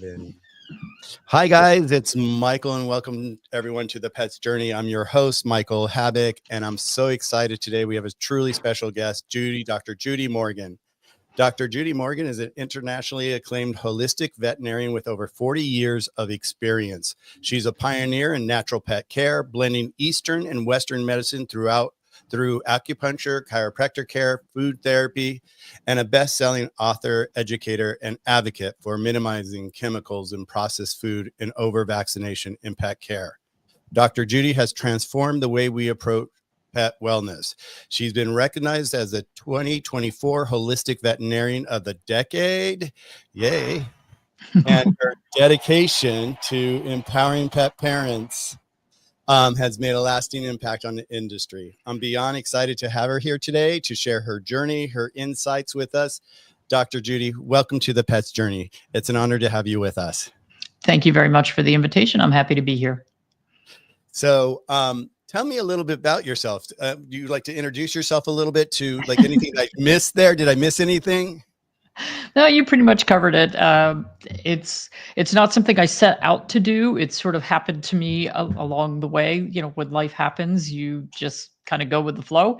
7. Hi, guys. It's Michael, and welcome everyone to the Pet's Journey. I'm your host, Michael Habik, and I'm so excited today. We have a truly special guest, Dr. Judy Morgan. Dr. Judy Morgan is an internationally acclaimed holistic veterinarian with over 40 years of experience. She's a pioneer in natural pet care, blending Eastern and Western medicine through acupuncture, chiropractic care, food therapy, and a best-selling author, educator, and advocate for minimizing chemicals in processed food and over-vaccination in pet care. Dr. Judy has transformed the way we approach pet wellness. She's been recognized as the 2024 Holistic Veterinarian of the Decade. Yay. And her dedication to empowering pet parents has made a lasting impact on the industry. I'm beyond excited to have her here today to share her journey, her insights with us. Dr. Judy, welcome to the Pet's Journey. It's an honor to have you with us. Thank you very much for the invitation. I'm happy to be here. So tell me a little bit about yourself. Do you like to introduce yourself a little bit to like anything I missed there? Did I miss anything? No, you pretty much covered it. It's not something I set out to do. It sort of happened to me along the way. You know, when life happens, you just kind of go with the flow.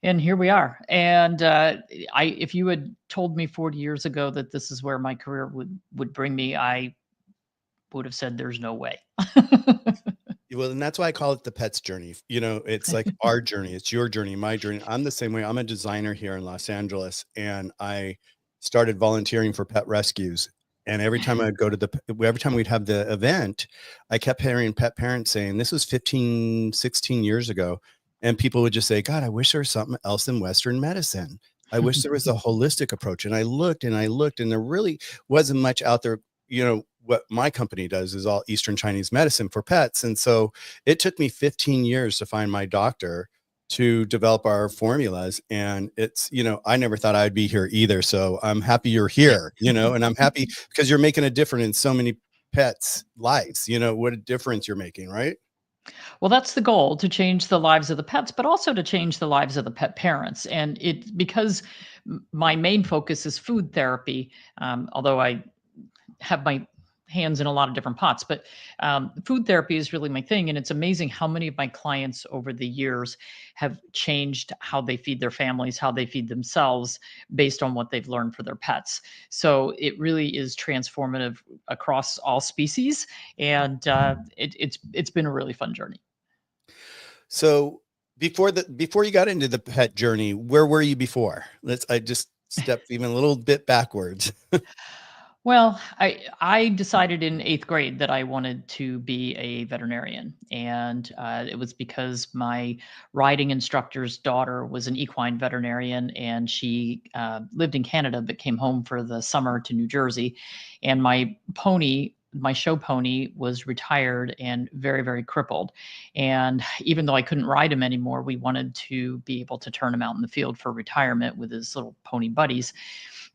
And here we are. And if you had told me 40 years ago that this is where my career would bring me, I would have said there's no way. Well, and that's why I call it the Pet's Journey. You know, it's like our journey. It's your journey, my journey. I'm the same way. I'm a designer here in Los Angeles, and I started volunteering for pet rescues. And every time every time we'd have the event, I kept hearing pet parents saying, this was 15, 16 years ago. And people would just say, God, I wish there was something else in Western medicine. I wish there was a holistic approach. And I looked and there really wasn't much out there. You know, what my company does is all Eastern Chinese medicine for pets. And so it took me 15 years to find my doctor to develop our formulas. And it's, you know, I never thought I'd be here either. So I'm happy you're here, you know, and I'm happy because you're making a difference in so many pets' lives. You know, what a difference you're making, right? Well, that's the goal, to change the lives of the pets, but also to change the lives of the pet parents. And because my main focus is food therapy, although I have my hands in a lot of different pots, but food therapy is really my thing. And it's amazing how many of my clients over the years have changed how they feed their families, how they feed themselves based on what they've learned for their pets. So it really is transformative across all species. And it's been a really fun journey. So before you got into the pet journey, where were you before? I just stepped even a little bit backwards. Well, I decided in 8th grade that I wanted to be a veterinarian. And it was because my riding instructor's daughter was an equine veterinarian, and she lived in Canada but came home for the summer to New Jersey. And my show pony was retired and very, very crippled. And even though I couldn't ride him anymore, we wanted to be able to turn him out in the field for retirement with his little pony buddies.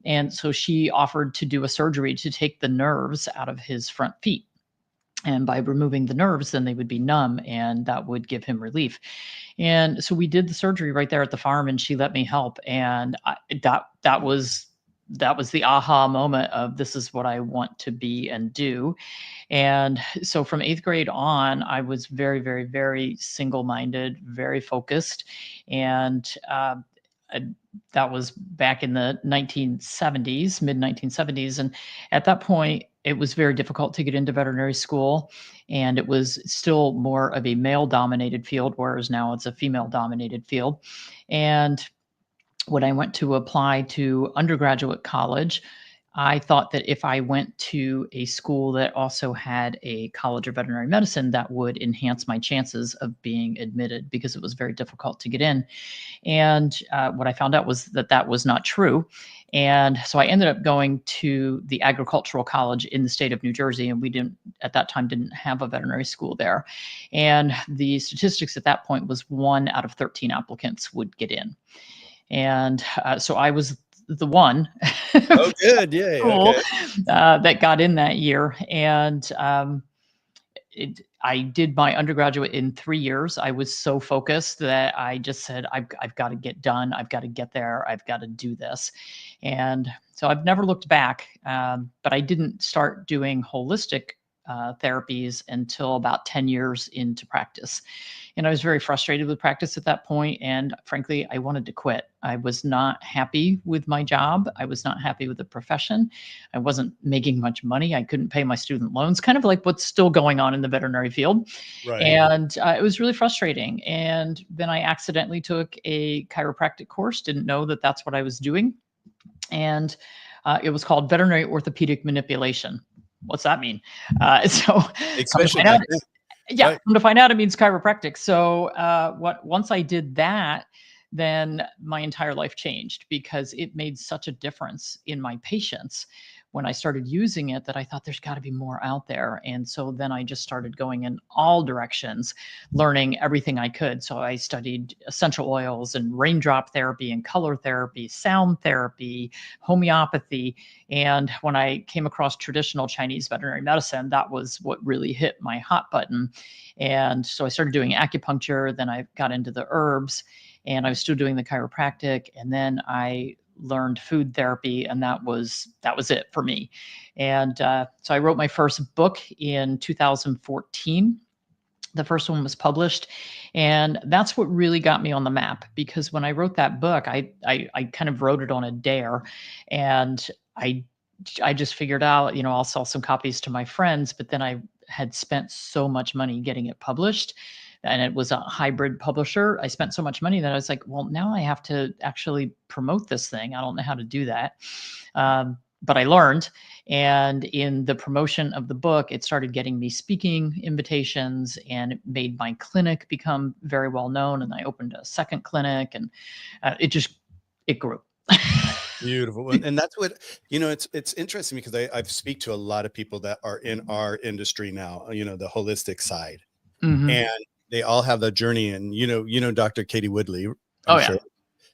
And so she offered to do a surgery to take the nerves out of his front feet. And by removing the nerves, then they would be numb, and that would give him relief. And so we did the surgery right there at the farm, and she let me help. And that was the aha moment of, this is what I want to be and do. And so from 8th grade on, I was very, very, very single-minded, very focused. And that was back in the 1970s, mid 1970s. And at that point, it was very difficult to get into veterinary school. And it was still more of a male dominated field, whereas now it's a female dominated field. And when I went to apply to undergraduate college, I thought that if I went to a school that also had a college of veterinary medicine, that would enhance my chances of being admitted, because it was very difficult to get in. And what I found out was that was not true. And so I ended up going to the agricultural college in the state of New Jersey, and we at that time didn't have a veterinary school there. And the statistics at that point was 1 out of 13 applicants would get in. And so I was the one Oh, good. Yeah. school, that got in that year. And I did my undergraduate in 3 years. I was so focused that I just said, I've got to get done. I've got to get there. I've got to do this. And so I've never looked back, but I didn't start doing holistic therapies until about 10 years into practice. And I was very frustrated with practice at that point. And frankly, I wanted to quit. I was not happy with my job. I was not happy with the profession. I wasn't making much money. I couldn't pay my student loans, kind of like what's still going on in the veterinary field. Right. And it was really frustrating. And then I accidentally took a chiropractic course, didn't know that that's what I was doing. And it was called veterinary orthopedic manipulation. What's that mean? Especially yeah, come to find out, it means chiropractic. So once I did that, then my entire life changed because it made such a difference in my patients when I started using it that I thought there's got to be more out there. And so then I just started going in all directions, learning everything I could. So I studied essential oils and raindrop therapy and color therapy, sound therapy, homeopathy. And when I came across traditional Chinese veterinary medicine, that was what really hit my hot button. And so I started doing acupuncture, then I got into the herbs, and I was still doing the chiropractic, and then I learned food therapy, and that was it for me. And so I wrote my first book in 2014. The first one was published, and that's what really got me on the map, because when I wrote that book, I kind of wrote it on a dare, and I just figured out, I'll sell some copies to my friends, but then I had spent so much money getting it published, and it was a hybrid publisher. I spent so much money that I was like, well, now I have to actually promote this thing. I don't know how to do that. But I learned. And in the promotion of the book, it started getting me speaking invitations, and it made my clinic become very well known. And I opened a second clinic, and it grew. Beautiful. And that's what, it's interesting because I've speak to a lot of people that are in our industry now, the holistic side. Mm-hmm. And they all have the journey. And, Dr. Katie Woodley, I'm sure.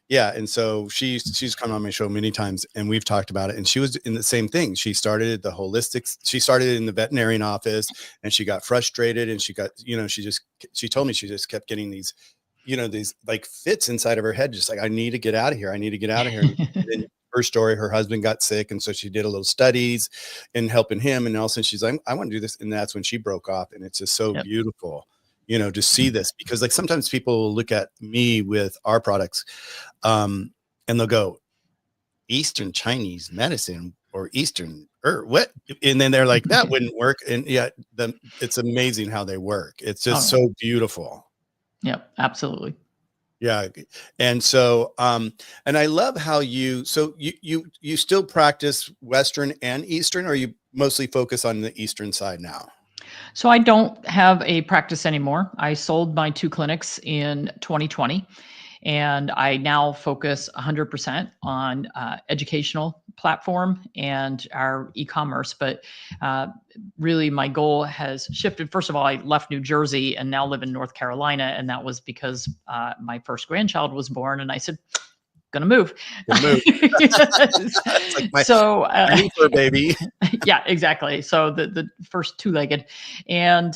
Yeah. And so she's come on my show many times, and we've talked about it. And she was in the same thing. She started the holistic. She started in the veterinarian office, and she got frustrated, and she got, she told me she just kept getting these, these like fits inside of her head. Just like, I need to get out of here. I need to get out of here. And then her story, her husband got sick. And so she did a little studies and helping him. And all of a sudden she's like, I want to do this. And that's when she broke off. And it's just so beautiful, to see this, because like sometimes people will look at me with our products, and they'll go, Eastern Chinese medicine or Eastern or what? And then they're like, that wouldn't work. And yet it's amazing how they work. It's just so beautiful. Yep, absolutely. Yeah. And so, and I love how you still practice Western and Eastern, or you mostly focus on the Eastern side now? So I don't have a practice anymore. I sold my 2 clinics in 2020, and I now focus 100% on educational platform and our e-commerce. But really, my goal has shifted. First of all, I left New Jersey and now live in North Carolina, and that was because my first grandchild was born, and I said, gonna move. Yes. Like so baby. Yeah, exactly. So the first 2-legged, and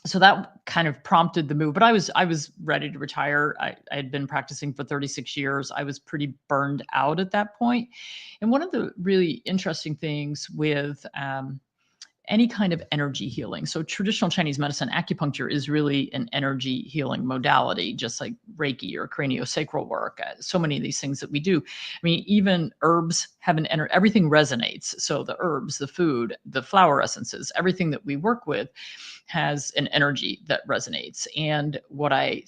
so that kind of prompted the move. But I was ready to retire. I had been practicing for 36 years. I was pretty burned out at that point. And one of the really interesting things with any kind of energy healing. So traditional Chinese medicine, acupuncture is really an energy healing modality, just like Reiki or craniosacral work. So many of these things that we do. I mean, even herbs have everything resonates. So the herbs, the food, the flower essences, everything that we work with has an energy that resonates. And what I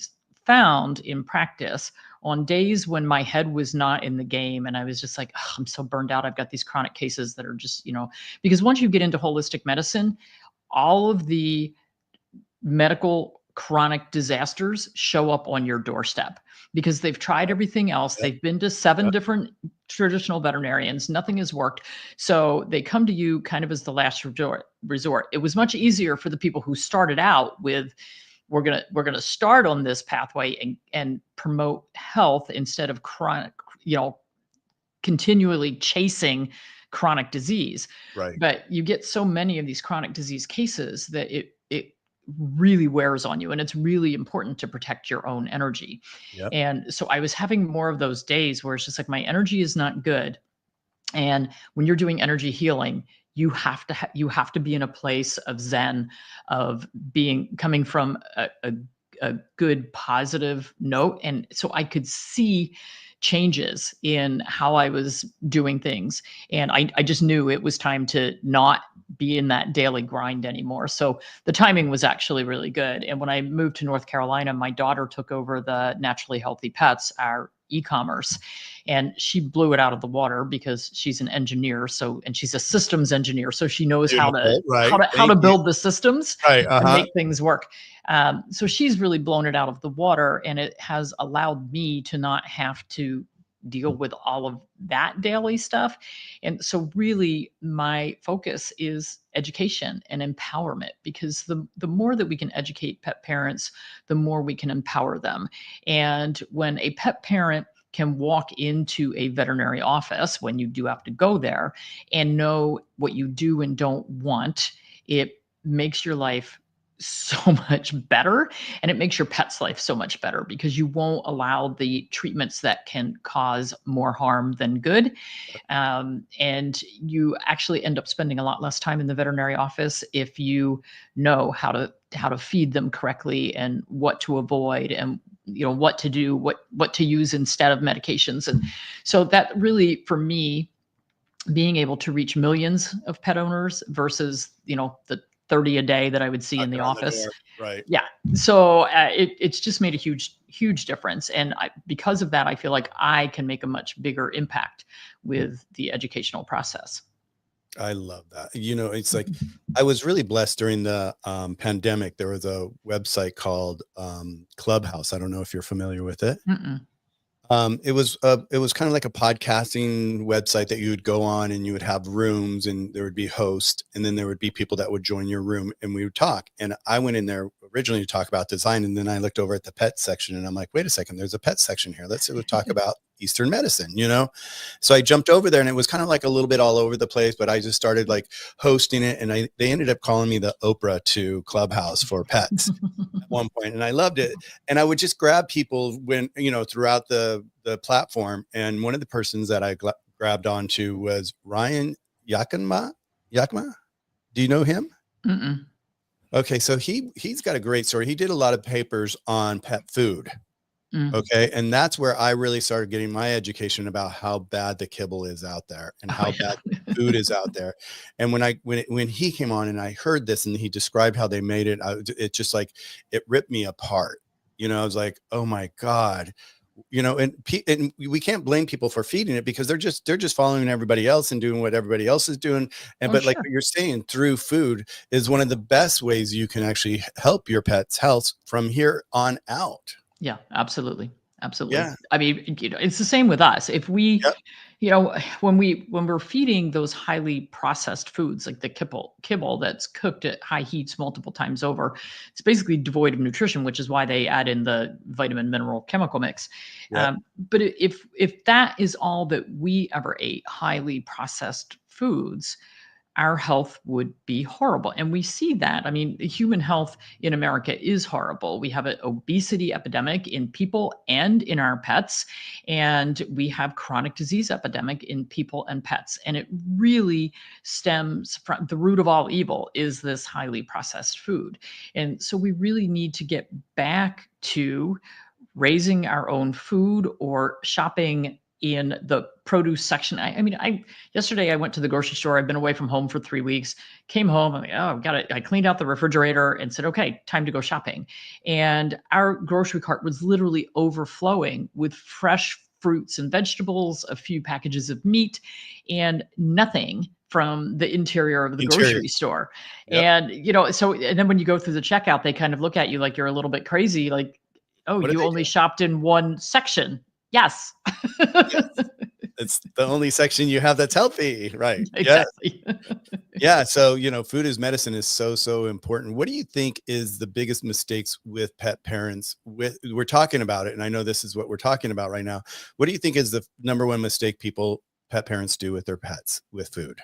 found in practice, on days when my head was not in the game and I was just like, oh, I'm so burned out. I've got these chronic cases that are just, because once you get into holistic medicine, all of the medical chronic disasters show up on your doorstep because they've tried everything else. They've been to 7 different traditional veterinarians. Nothing has worked. So they come to you kind of as the last resort. It was much easier for the people who started out with, we're gonna start on this pathway and promote health instead of chronic, continually chasing chronic disease. Right. But you get so many of these chronic disease cases that it really wears on you, and it's really important to protect your own energy. Yep. And so I was having more of those days where it's just like my energy is not good. And when you're doing energy healing, you have to be in a place of zen, of being coming from a good positive note. And so I could see changes in how I was doing things. And I just knew it was time to not be in that daily grind anymore. So the timing was actually really good. And when I moved to North Carolina, my daughter took over the Naturally Healthy Pets, our e-commerce, and she blew it out of the water because she's an engineer. So, and she's a systems engineer, so she knows Beautiful. Right. how to Thank you. build the systems Right. to make things work. So she's really blown it out of the water, and it has allowed me to not have to deal with all of that daily stuff. And so really my focus is education and empowerment, because the more that we can educate pet parents, the more we can empower them. And when a pet parent can walk into a veterinary office, when you do have to go there, and know what you do and don't want, it makes your life so much better, and it makes your pet's life so much better, because you won't allow the treatments that can cause more harm than good. And you actually end up spending a lot less time in the veterinary office if you know how to feed them correctly, and what to avoid, and what to do, what to use instead of medications. And so that really, for me, being able to reach millions of pet owners versus the 30 a day that I would see in the office. Right. Yeah. So it's just made a huge difference. And because of that, I feel like I can make a much bigger impact with the educational process. I love that. It's like I was really blessed during the pandemic. There was a website called Clubhouse. I don't know if you're familiar with it. Mm-mm. It was kind of like a podcasting website that you would go on, and you would have rooms, and there would be hosts, and then there would be people that would join your room, and we would talk. And I went in there originally to talk about design, and then I looked over at the pet section, and I'm like, wait a second, there's a pet section here. Let's talk about Eastern medicine, So I jumped over there, and it was kind of like a little bit all over the place, but I just started like hosting it, and they ended up calling me the Oprah to Clubhouse for pets at one point, and I loved it. And I would just grab people when throughout the platform, and one of the persons that I grabbed onto was Ryan Yakima. Do you know him? Mm-mm. Okay, so he's got a great story. He did a lot of papers on pet food. Okay. And that's where I really started getting my education about how bad the kibble is out there, and how bad food is out there. And when he came on and I heard this and he described how they made it, it just like, it ripped me apart. I was like, oh my God, and we can't blame people for feeding it, because they're just following everybody else and doing what everybody else is doing. And but like what you're saying, through food is one of the best ways you can actually help your pet's health from here on out. Yeah, absolutely. Absolutely. Yeah. I mean, it's the same with us. If we, when we're feeding those highly processed foods, like the kibble that's cooked at high heats multiple times over, it's basically devoid of nutrition, which is why they add in the vitamin, mineral, chemical mix. Yep. But if that is all that we ever ate, highly processed foods, our health would be horrible. And we see that. I mean, human health in America is horrible. We have an obesity epidemic in people and in our pets. And we have chronic disease epidemic in people and pets. And it really stems from the root of all evil is this highly processed food. And so we really need to get back to raising our own food, or shopping in the produce section. Yesterday I went to the grocery store. I've been away from home for 3 weeks, came home. I'm like, oh, I've got it. I cleaned out the refrigerator and said, okay, time to go shopping. And our grocery cart was literally overflowing with fresh fruits and vegetables, a few packages of meat, and nothing from the interior of the grocery store. Yep. And, and then when you go through the checkout, they kind of look at you like you're a little bit crazy. Like, oh, you only shopped in one section. Yes. Yes. It's the only section you have that's healthy, right? Exactly. Yes. Yeah. So, food as medicine is so important. What do you think is the biggest mistakes with pet parents? We're talking about it, and I know this is what we're talking about right now. What do you think is the number one mistake people pet parents do with their pets with food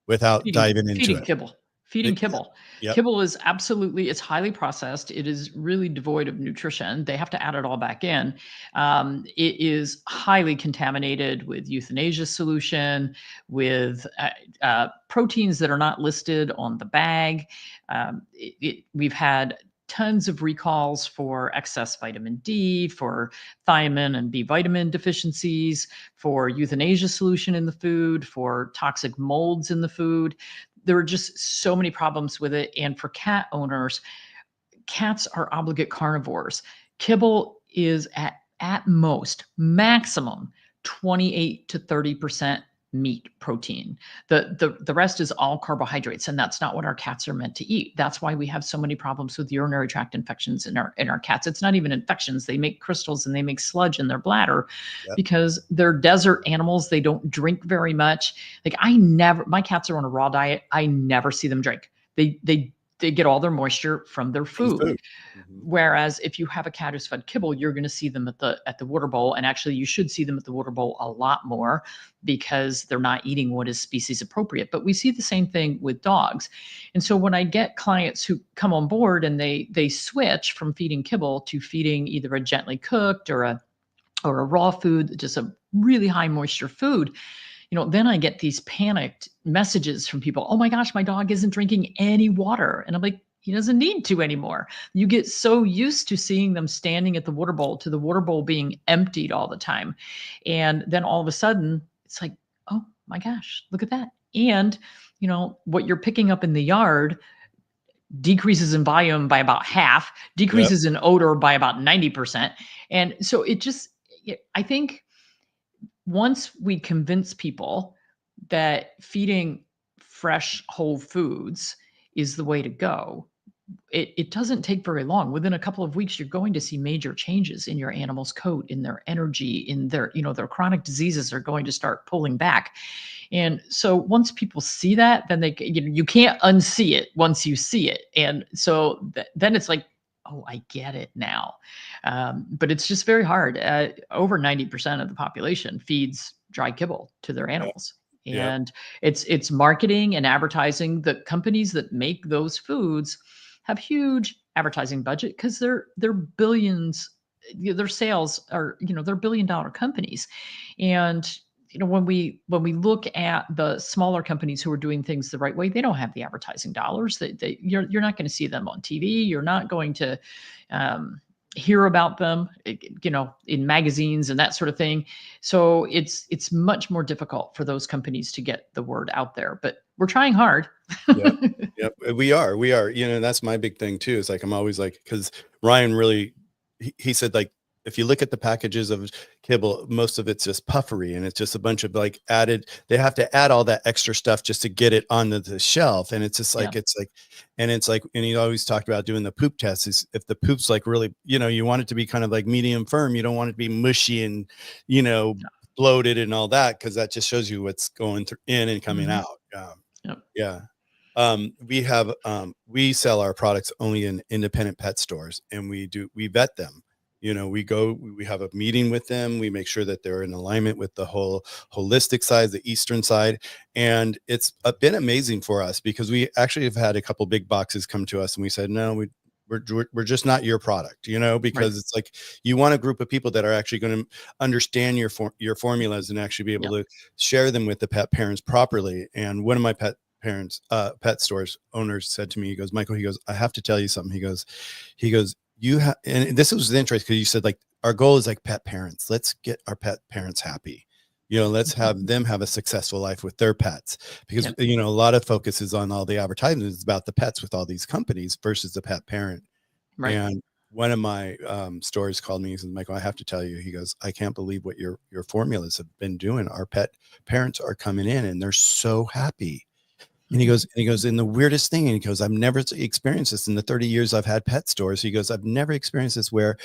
without diving into Feeding it? kibble. Feeding Yeah. kibble. Yep. Kibble is absolutely, it's highly processed. It is really devoid of nutrition. They have to add it all back in. It is highly contaminated with euthanasia solution, with proteins that are not listed on the bag. We've had tons of recalls for excess vitamin D, for thiamine and B vitamin deficiencies, for euthanasia solution in the food, for toxic molds in the food. There are just so many problems with it. And for cat owners, cats are obligate carnivores. Kibble is at most, maximum 28 to 30% meat protein. The rest is all carbohydrates, and that's not what our cats are meant to eat. That's why we have so many problems with urinary tract infections in our cats. It's not even infections. They make crystals and they make sludge in their bladder Yep. because they're desert animals. They don't drink very much. Like my cats are on a raw diet. I never see them drink. They get all their moisture from their From food. food. Mhm. Whereas if you have a cat who's fed kibble, you're going to see them at the water bowl, and actually you should see them at the water bowl a lot more because they're not eating what is species appropriate. But we see the same thing with dogs. And so when I get clients who come on board and they switch from feeding kibble to feeding either a gently cooked or a raw food, just a really high moisture food, then I get these panicked messages from people. Oh my gosh, my dog isn't drinking any water. And I'm like, he doesn't need to anymore. You get so used to seeing them standing at the water bowl to the water bowl being emptied all the time. And then all of a sudden it's like, oh my gosh, look at that. And what you're picking up in the yard decreases in volume by about half, decreases in odor by about 90%. And so I think once we convince people that feeding fresh whole foods is the way to go, it doesn't take very long. Within a couple of weeks, you're going to see major changes in your animal's coat, in their energy, in their chronic diseases are going to start pulling back. And so once people see that, then you can't unsee it once you see it. And so then it's like, oh, I get it now. But it's just very hard. Over 90% of the population feeds dry kibble to their animals. Yep. And it's marketing and advertising. The companies that make those foods have huge advertising budget because they're billions. Their sales are, they're $1 billion companies. And when we look at the smaller companies who are doing things the right way, they don't have the advertising dollars. You're not going to see them on TV. You're not going to hear about them, in magazines and that sort of thing. So it's much more difficult for those companies to get the word out there. But we're trying hard. Yep. Yep. We are. That's my big thing too. It's like, I'm always like, because Ryan really, he said, like, if you look at the packages of kibble, most of it's just puffery, and it's just a bunch of like they have to add all that extra stuff just to get it onto the shelf. And it's just like, and he always talked about doing the poop test. Is if the poop's like really, you want it to be kind of like medium firm. You don't want it to be mushy and, bloated and all that, because that just shows you what's going in and coming out. Yeah. We sell our products only in independent pet stores, and we vet them. We have a meeting with them. We make sure that they're in alignment with the whole holistic side, the Eastern side. And it's been amazing for us because we actually have had a couple big boxes come to us and we said, no, we're just not your product, because It's like, you want a group of people that are actually going to understand your formulas and actually be able to share them with the pet parents properly. And one of my pet stores owners said to me, he goes, Michael, I have to tell you something. He goes, and this was interesting because you said, like, our goal is like pet parents. Let's get our pet parents happy. Let's have them have a successful life with their pets, because, a lot of focus is on all the advertisements about the pets with all these companies versus the pet parent. Right. And one of my stores called me and said, Michael, I have to tell you, he goes, I can't believe what your formulas have been doing. Our pet parents are coming in and they're so happy. And he goes, and the weirdest thing, and he goes, I've never experienced this in the 30 years I've had pet stores. He goes, I've never experienced this where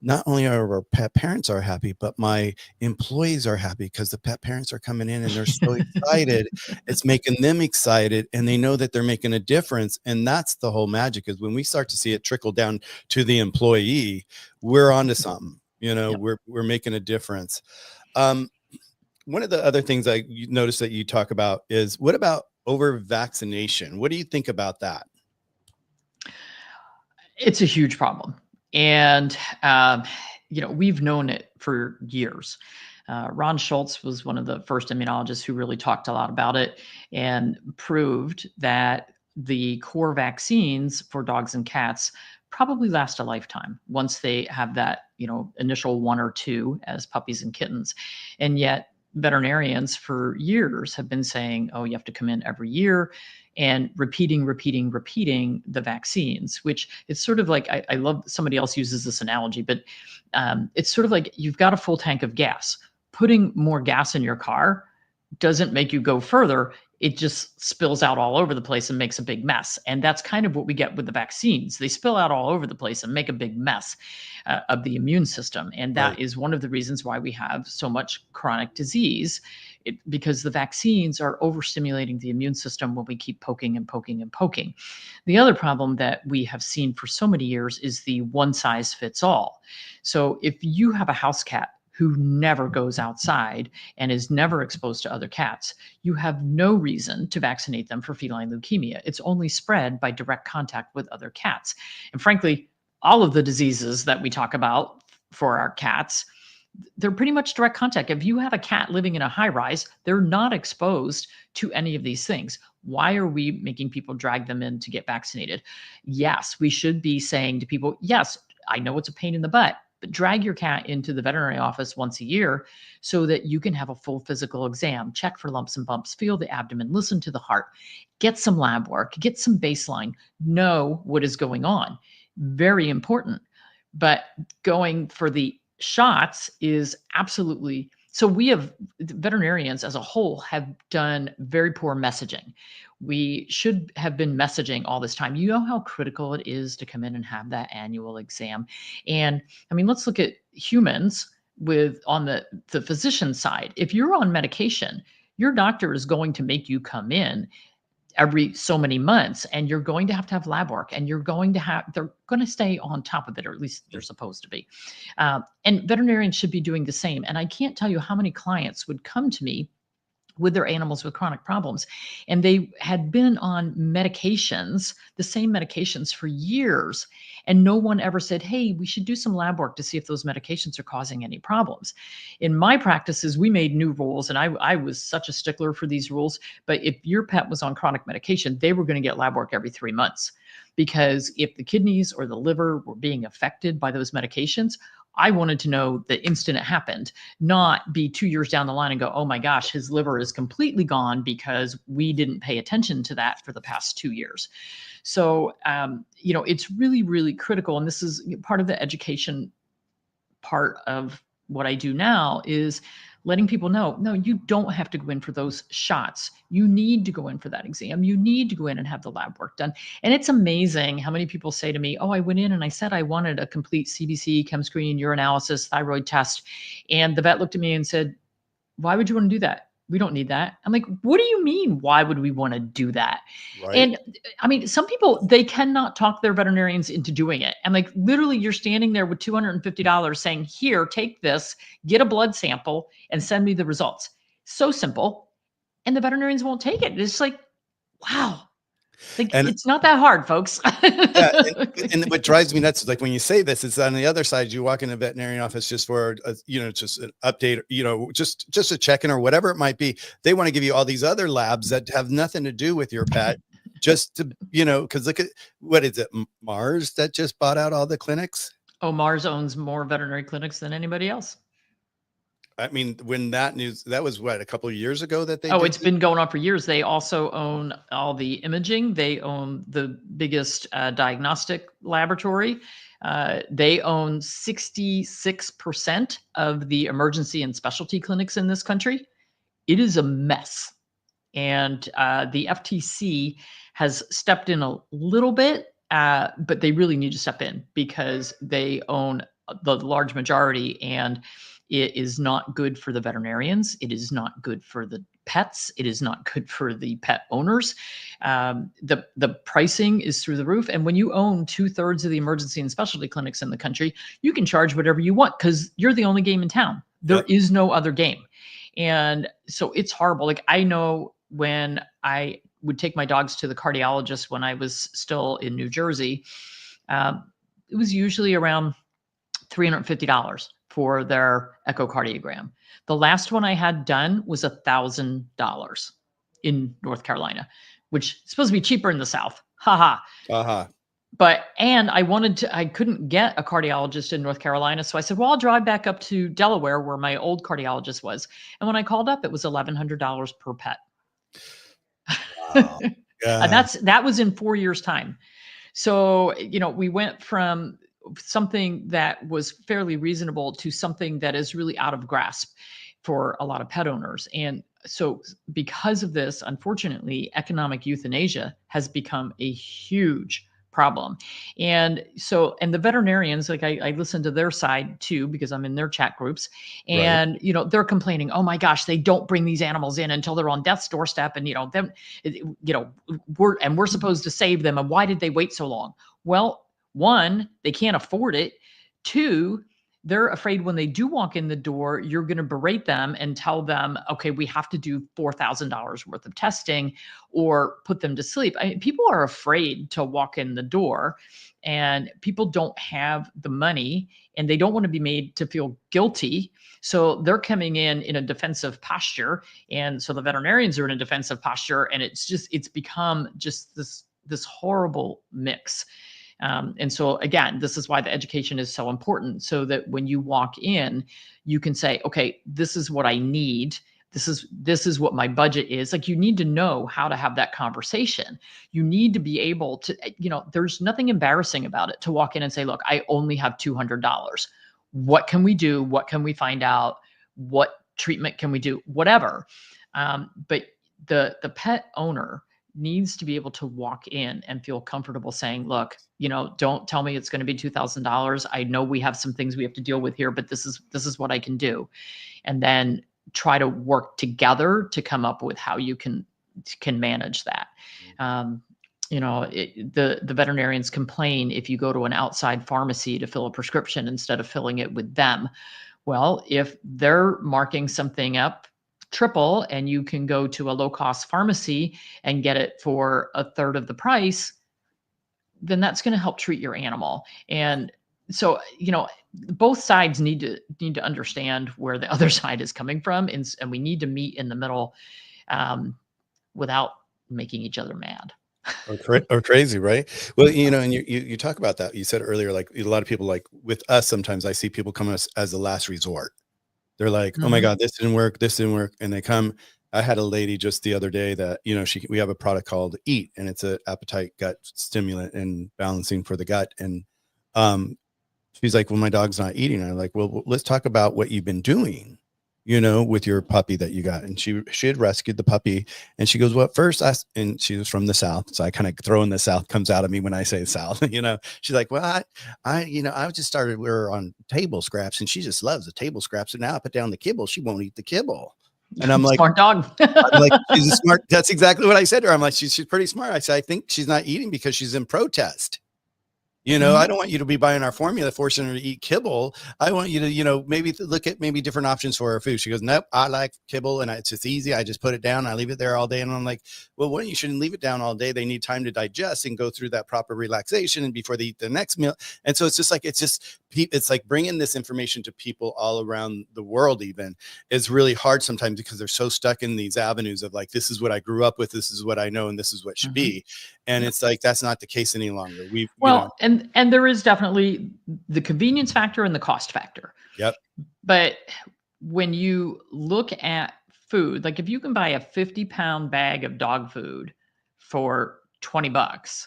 not only are our pet parents are happy, but my employees are happy because the pet parents are coming in and they're so excited. It's making them excited, and they know that they're making a difference. And that's the whole magic, is when we start to see it trickle down to the employee, we're onto something. We're making a difference. one of the other things I noticed that you talk about is, what about over-vaccination? What do you think about that? It's a huge problem. And, we've known it for years. Ron Schultz was one of the first immunologists who really talked a lot about it and proved that the core vaccines for dogs and cats probably last a lifetime once they have that, initial 1 or 2 as puppies and kittens. And yet veterinarians for years have been saying, oh, you have to come in every year, and repeating the vaccines, which it's sort of like, I love, somebody else uses this analogy, but it's sort of like you've got a full tank of gas. Putting more gas in your car doesn't make you go further. It just spills out all over the place and makes a big mess. And that's kind of what we get with the vaccines. They spill out all over the place and make a big mess of the immune system. And that is one of the reasons why we have so much chronic disease, because the vaccines are overstimulating the immune system when we keep poking and poking and poking. The other problem that we have seen for so many years is the one size fits all. So if you have a house cat who never goes outside and is never exposed to other cats, you have no reason to vaccinate them for feline leukemia. It's only spread by direct contact with other cats. And frankly, all of the diseases that we talk about for our cats, they're pretty much direct contact. If you have a cat living in a high rise, they're not exposed to any of these things. Why are we making people drag them in to get vaccinated? Yes, we should be saying to people, yes, I know it's a pain in the butt, but drag your cat into the veterinary office once a year so that you can have a full physical exam, check for lumps and bumps, feel the abdomen, listen to the heart, get some lab work, get some baseline, know what is going on. Very important. But going for the shots is absolutely, so we have, veterinarians as a whole have done very poor messaging. We should have been messaging all this time. You know how critical it is to come in and have that annual exam. And I mean, let's look at humans with on the physician side. If you're on medication, your doctor is going to make you come in every so many months, and you're going to have lab work, and they're going to stay on top of it, or at least they're supposed to be. And veterinarians should be doing the same. And I can't tell you how many clients would come to me with their animals with chronic problems, and they had been on medications, the same medications for years, and no one ever said, hey, we should do some lab work to see if those medications are causing any problems. In my practices, we made new rules, and I was such a stickler for these rules, but if your pet was on chronic medication, they were going to get lab work every 3 months, because if the kidneys or the liver were being affected by those medications, I wanted to know the instant it happened, not be 2 years down the line and go, oh my gosh, his liver is completely gone because we didn't pay attention to that for the past 2 years. So, it's really, really critical. And this is part of the education part of what I do now, is letting people know, no, you don't have to go in for those shots. You need to go in for that exam. You need to go in and have the lab work done. And it's amazing how many people say to me, oh, I went in and I said I wanted a complete CBC, chem screen, urinalysis, thyroid test. And the vet looked at me and said, why would you want to do that? We don't need that. I'm like, what do you mean? Why would we want to do that? Right. And I mean, some people, they cannot talk their veterinarians into doing it. And like, literally you're standing there with $250 saying, here, take this, get a blood sample and send me the results. So simple. And the veterinarians won't take it. It's like, wow. Like, And it's not that hard, folks. yeah, and what drives me nuts is, like, when you say this, it's on the other side. You walk in a veterinarian office just for just an update, just a check-in or whatever it might be. They want to give you all these other labs that have nothing to do with your pet, just to, because look at, what is it, Mars that just bought out all the clinics? Oh, Mars owns more veterinary clinics than anybody else. I mean, when that news, that was what, a couple of years ago that they. Oh, it's been going on for years. They also own all the imaging. They own the biggest diagnostic laboratory. They own 66% of the emergency and specialty clinics in this country. It is a mess. And the FTC has stepped in a little bit, but they really need to step in because they own the large majority, and it is not good for the veterinarians. It is not good for the pets. It is not good for the pet owners. The pricing is through the roof. And when you own 2/3 of the emergency and specialty clinics in the country, you can charge whatever you want because you're the only game in town. There is no other game. And so it's horrible. Like I know when I would take my dogs to the cardiologist when I was still in New Jersey, it was usually around $350 for their echocardiogram. The last one I had done was $1,000 in North Carolina, which is supposed to be cheaper in the South. Haha. Uh-huh. But, and I couldn't get a cardiologist in North Carolina. So I said, well, I'll drive back up to Delaware where my old cardiologist was. And when I called up, it was $1,100 per pet. Wow. Yeah. And that was in 4 years' time. So, we went from something that was fairly reasonable to something that is really out of grasp for a lot of pet owners. And so because of this, unfortunately, economic euthanasia has become a huge problem. And so, and the veterinarians, like I listen to their side too, because I'm in their chat groups, and, they're complaining, oh my gosh, they don't bring these animals in until they're on death's doorstep. And, we're supposed to save them. And why did they wait so long? Well, one, they can't afford it. Two, they're afraid when they do walk in the door, you're going to berate them and tell them, okay, we have to do $4,000 worth of testing or put them to sleep. People are afraid to walk in the door, and people don't have the money and they don't want to be made to feel guilty. So they're coming in a defensive posture. And so the veterinarians are in a defensive posture, and it's become just this horrible mix. And so again, this is why the education is so important, so that when you walk in, you can say, okay, this is what I need. This is what my budget is. Like, you need to know how to have that conversation. You need to be able to, there's nothing embarrassing about it to walk in and say, look, I only have $200. What can we do? What can we find out? What treatment can we do? Whatever. But the pet owner needs to be able to walk in and feel comfortable saying, look, don't tell me it's going to be $2,000. I know we have some things we have to deal with here, but this is what I can do. And then try to work together to come up with how you can manage that. The veterinarians complain if you go to an outside pharmacy to fill a prescription instead of filling it with them. Well, if they're marking something up triple and you can go to a low-cost pharmacy and get it for a third of the price, then that's going to help treat your animal. And so, both sides need to understand where the other side is coming from, and we need to meet in the middle, without making each other mad. Or crazy, right? Well, and you talk about that. You said earlier, like a lot of people, like with us, sometimes I see people come as the last resort. They're like, oh my God, this didn't work. And they come. I had a lady just the other day that, we have a product called Eat, and it's an appetite gut stimulant and balancing for the gut. And she's like, well, my dog's not eating. And I'm like, well, let's talk about what you've been doing, with your puppy that you got. And she had rescued the puppy, and she goes, well, at first and she was from the South. So I kind of throw in the South comes out of me when I say South, she's like, well, I just started, we were on table scraps, and she just loves the table scraps. And now I put down the kibble. She won't eat the kibble. And I'm like, smart dog. I'm like, she's a smart. That's exactly what I said to her. I'm like, she's pretty smart. I said, I think she's not eating because she's in protest. I don't want you to be buying our formula, forcing her to eat kibble. I want you to, maybe look at maybe different options for her food. She goes, nope, I like kibble, and it's just easy. I just put it down. I leave it there all day. And I'm like, well, you shouldn't leave it down all day. They need time to digest and go through that proper relaxation and before they eat the next meal. And so it's like bringing this information to people all around the world even is really hard sometimes, because they're so stuck in these avenues of like, this is what I grew up with, this is what I know, and this is what should be. And it's like, that's not the case any longer. And there is definitely the convenience factor and the cost factor. Yep. But when you look at food, like if you can buy a 50-pound bag of dog food for $20,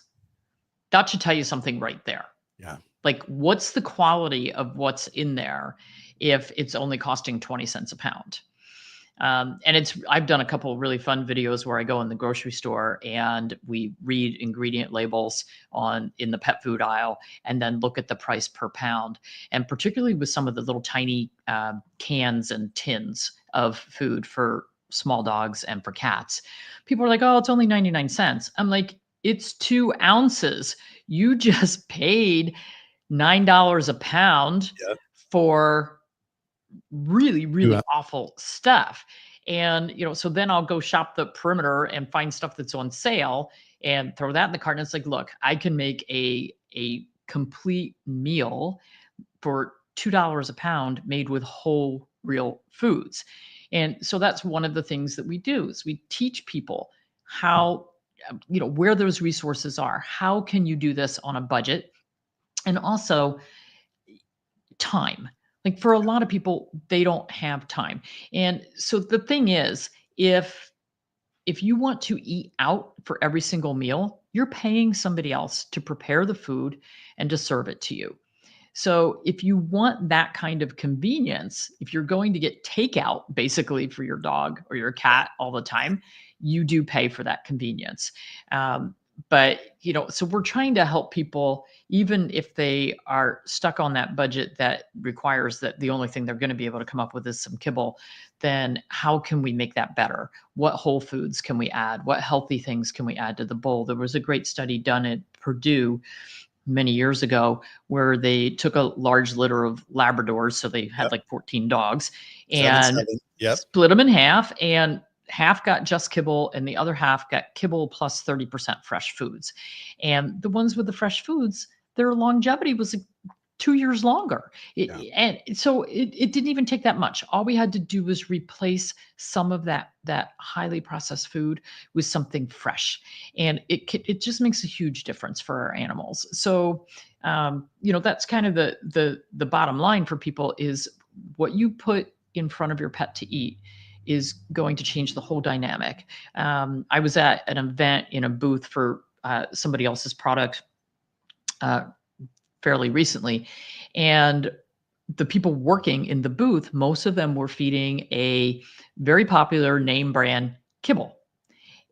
that should tell you something right there. Yeah. Like, what's the quality of what's in there if it's only costing 20 cents a pound? And I've done a couple of really fun videos where I go in the grocery store and we read ingredient labels in the pet food aisle, and then look at the price per pound. And particularly with some of the little tiny cans and tins of food for small dogs and for cats, people are like, oh, it's only 99 cents. I'm like, it's 2 ounces. You just paid $9 a pound for really, really Yeah. awful stuff. And, so then I'll go shop the perimeter and find stuff that's on sale and throw that in the cart. And it's like, look, I can make a complete meal for $2 a pound made with whole real foods. And so that's one of the things that we do is we teach people how, where those resources are. How can you do this on a budget? And also time. Like for a lot of people, they don't have time. And so the thing is, if you want to eat out for every single meal, you're paying somebody else to prepare the food and to serve it to you. So if you want that kind of convenience, if you're going to get takeout basically for your dog or your cat all the time, you do pay for that convenience. But so we're trying to help people, even if they are stuck on that budget that requires that the only thing they're going to be able to come up with is some kibble, then how can we make that better? What whole foods can we add? What healthy things can we add to the bowl? There was a great study done at Purdue many years ago where they took a large litter of Labradors. So they had like 14 dogs and 7-7. Yep. split them in half, and half got just kibble and the other half got kibble plus 30% fresh foods. And the ones with the fresh foods, their longevity was like 2 years longer. And so it didn't even take that much. All we had to do was replace some of that highly processed food with something fresh. And it just makes a huge difference for our animals. So, that's kind of the bottom line for people is what you put in front of your pet to eat is going to change the whole dynamic. I was at an event in a booth for somebody else's product fairly recently, and the people working in the booth, most of them were feeding a very popular name brand kibble.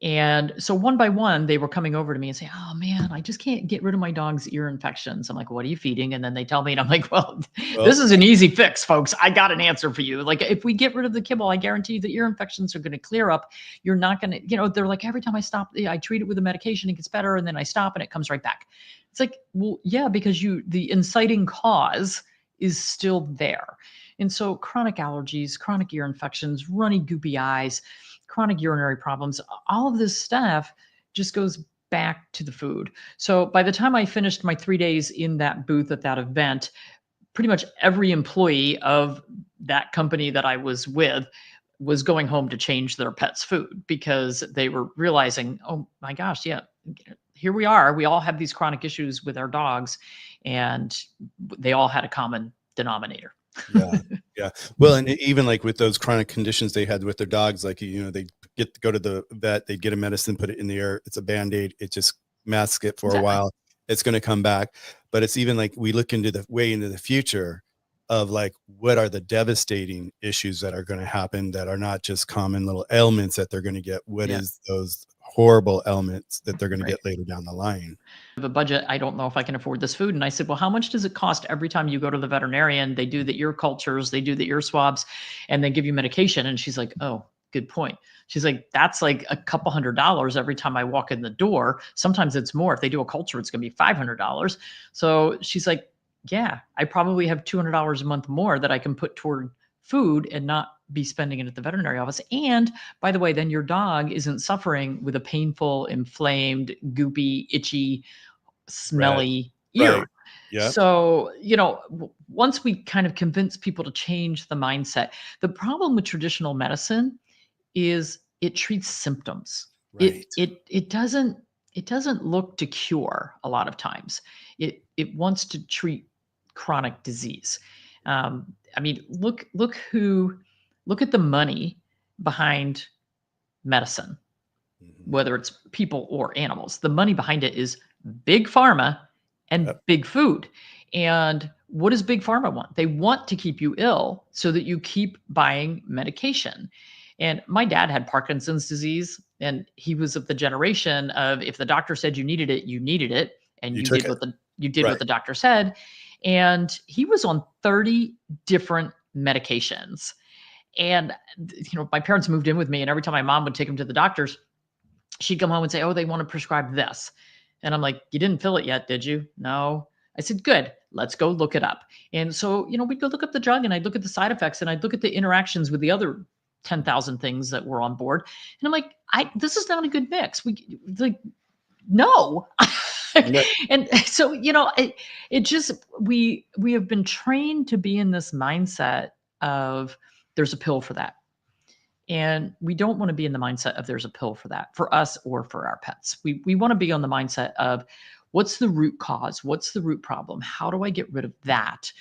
And so one by one, they were coming over to me and saying, "Oh man, I just can't get rid of my dog's ear infections." I'm like, "What are you feeding?" And then they tell me, and I'm like, "Well, this is an easy fix, folks. I got an answer for you. Like, if we get rid of the kibble, I guarantee you the ear infections are going to clear up. You're not going to, they're like, every time I stop, I treat it with a medication, it gets better. And then I stop and it comes right back." It's like, well, yeah, because the inciting cause is still there. And so chronic allergies, chronic ear infections, runny, goopy eyes, chronic urinary problems, all of this stuff just goes back to the food. So by the time I finished my 3 days in that booth at that event, pretty much every employee of that company that I was with was going home to change their pet's food because they were realizing, oh my gosh, yeah, here we are. We all have these chronic issues with our dogs, and they all had a common denominator. Yeah. Well, and even like with those chronic conditions they had with their dogs, like, they go to the vet, they get a medicine, put it in the air. It's a Band-Aid. It just masks it for a while. It's going to come back. But it's even like we look into the future of like, what are the devastating issues that are going to happen that are not just common little ailments that they're going to get? What is those horrible ailments that they're going to get later down the line? The budget, I don't know if I can afford this food. And I said, well, how much does it cost every time you go to the veterinarian? They do the ear cultures, they do the ear swabs, and they give you medication. And she's like, oh, good point. She's like, that's like a couple $100 every time I walk in the door. Sometimes it's more. If they do a culture, it's going to be $500. So she's like, yeah, I probably have $200 a month more that I can put toward food and not be spending it at the veterinary office. And by the way, then your dog isn't suffering with a painful, inflamed, goopy, itchy, smelly ear. Right. Yeah. So, once we kind of convince people to change the mindset, the problem with traditional medicine is it treats symptoms. Right. It doesn't look to cure a lot of times. It wants to treat chronic disease. I mean, look at the money behind medicine, whether it's people or animals. The money behind it is big pharma and big food. And what does big pharma want? They want to keep you ill so that you keep buying medication. And my dad had Parkinson's disease, and he was of the generation of if the doctor said you needed it, you needed it, and you did what the doctor said. And he was on 30 different medications. And my parents moved in with me, and every time my mom would take him to the doctors, she'd come home and say, "Oh, they want to prescribe this." And I'm like, "You didn't fill it yet, did you?" "No." I said, "Good. Let's go look it up. And so, we'd go look up the drug, and I'd look at the side effects, and I'd look at the interactions with the other 10,000 things that were on board. And I'm like, this is not a good mix. No. No. And so, it just, we have been trained to be in this mindset of there's a pill for that. And we don't want to be in the mindset of there's a pill for that, for us or for our pets. We want to be on the mindset of what's the root cause? What's the root problem? How do I get rid of that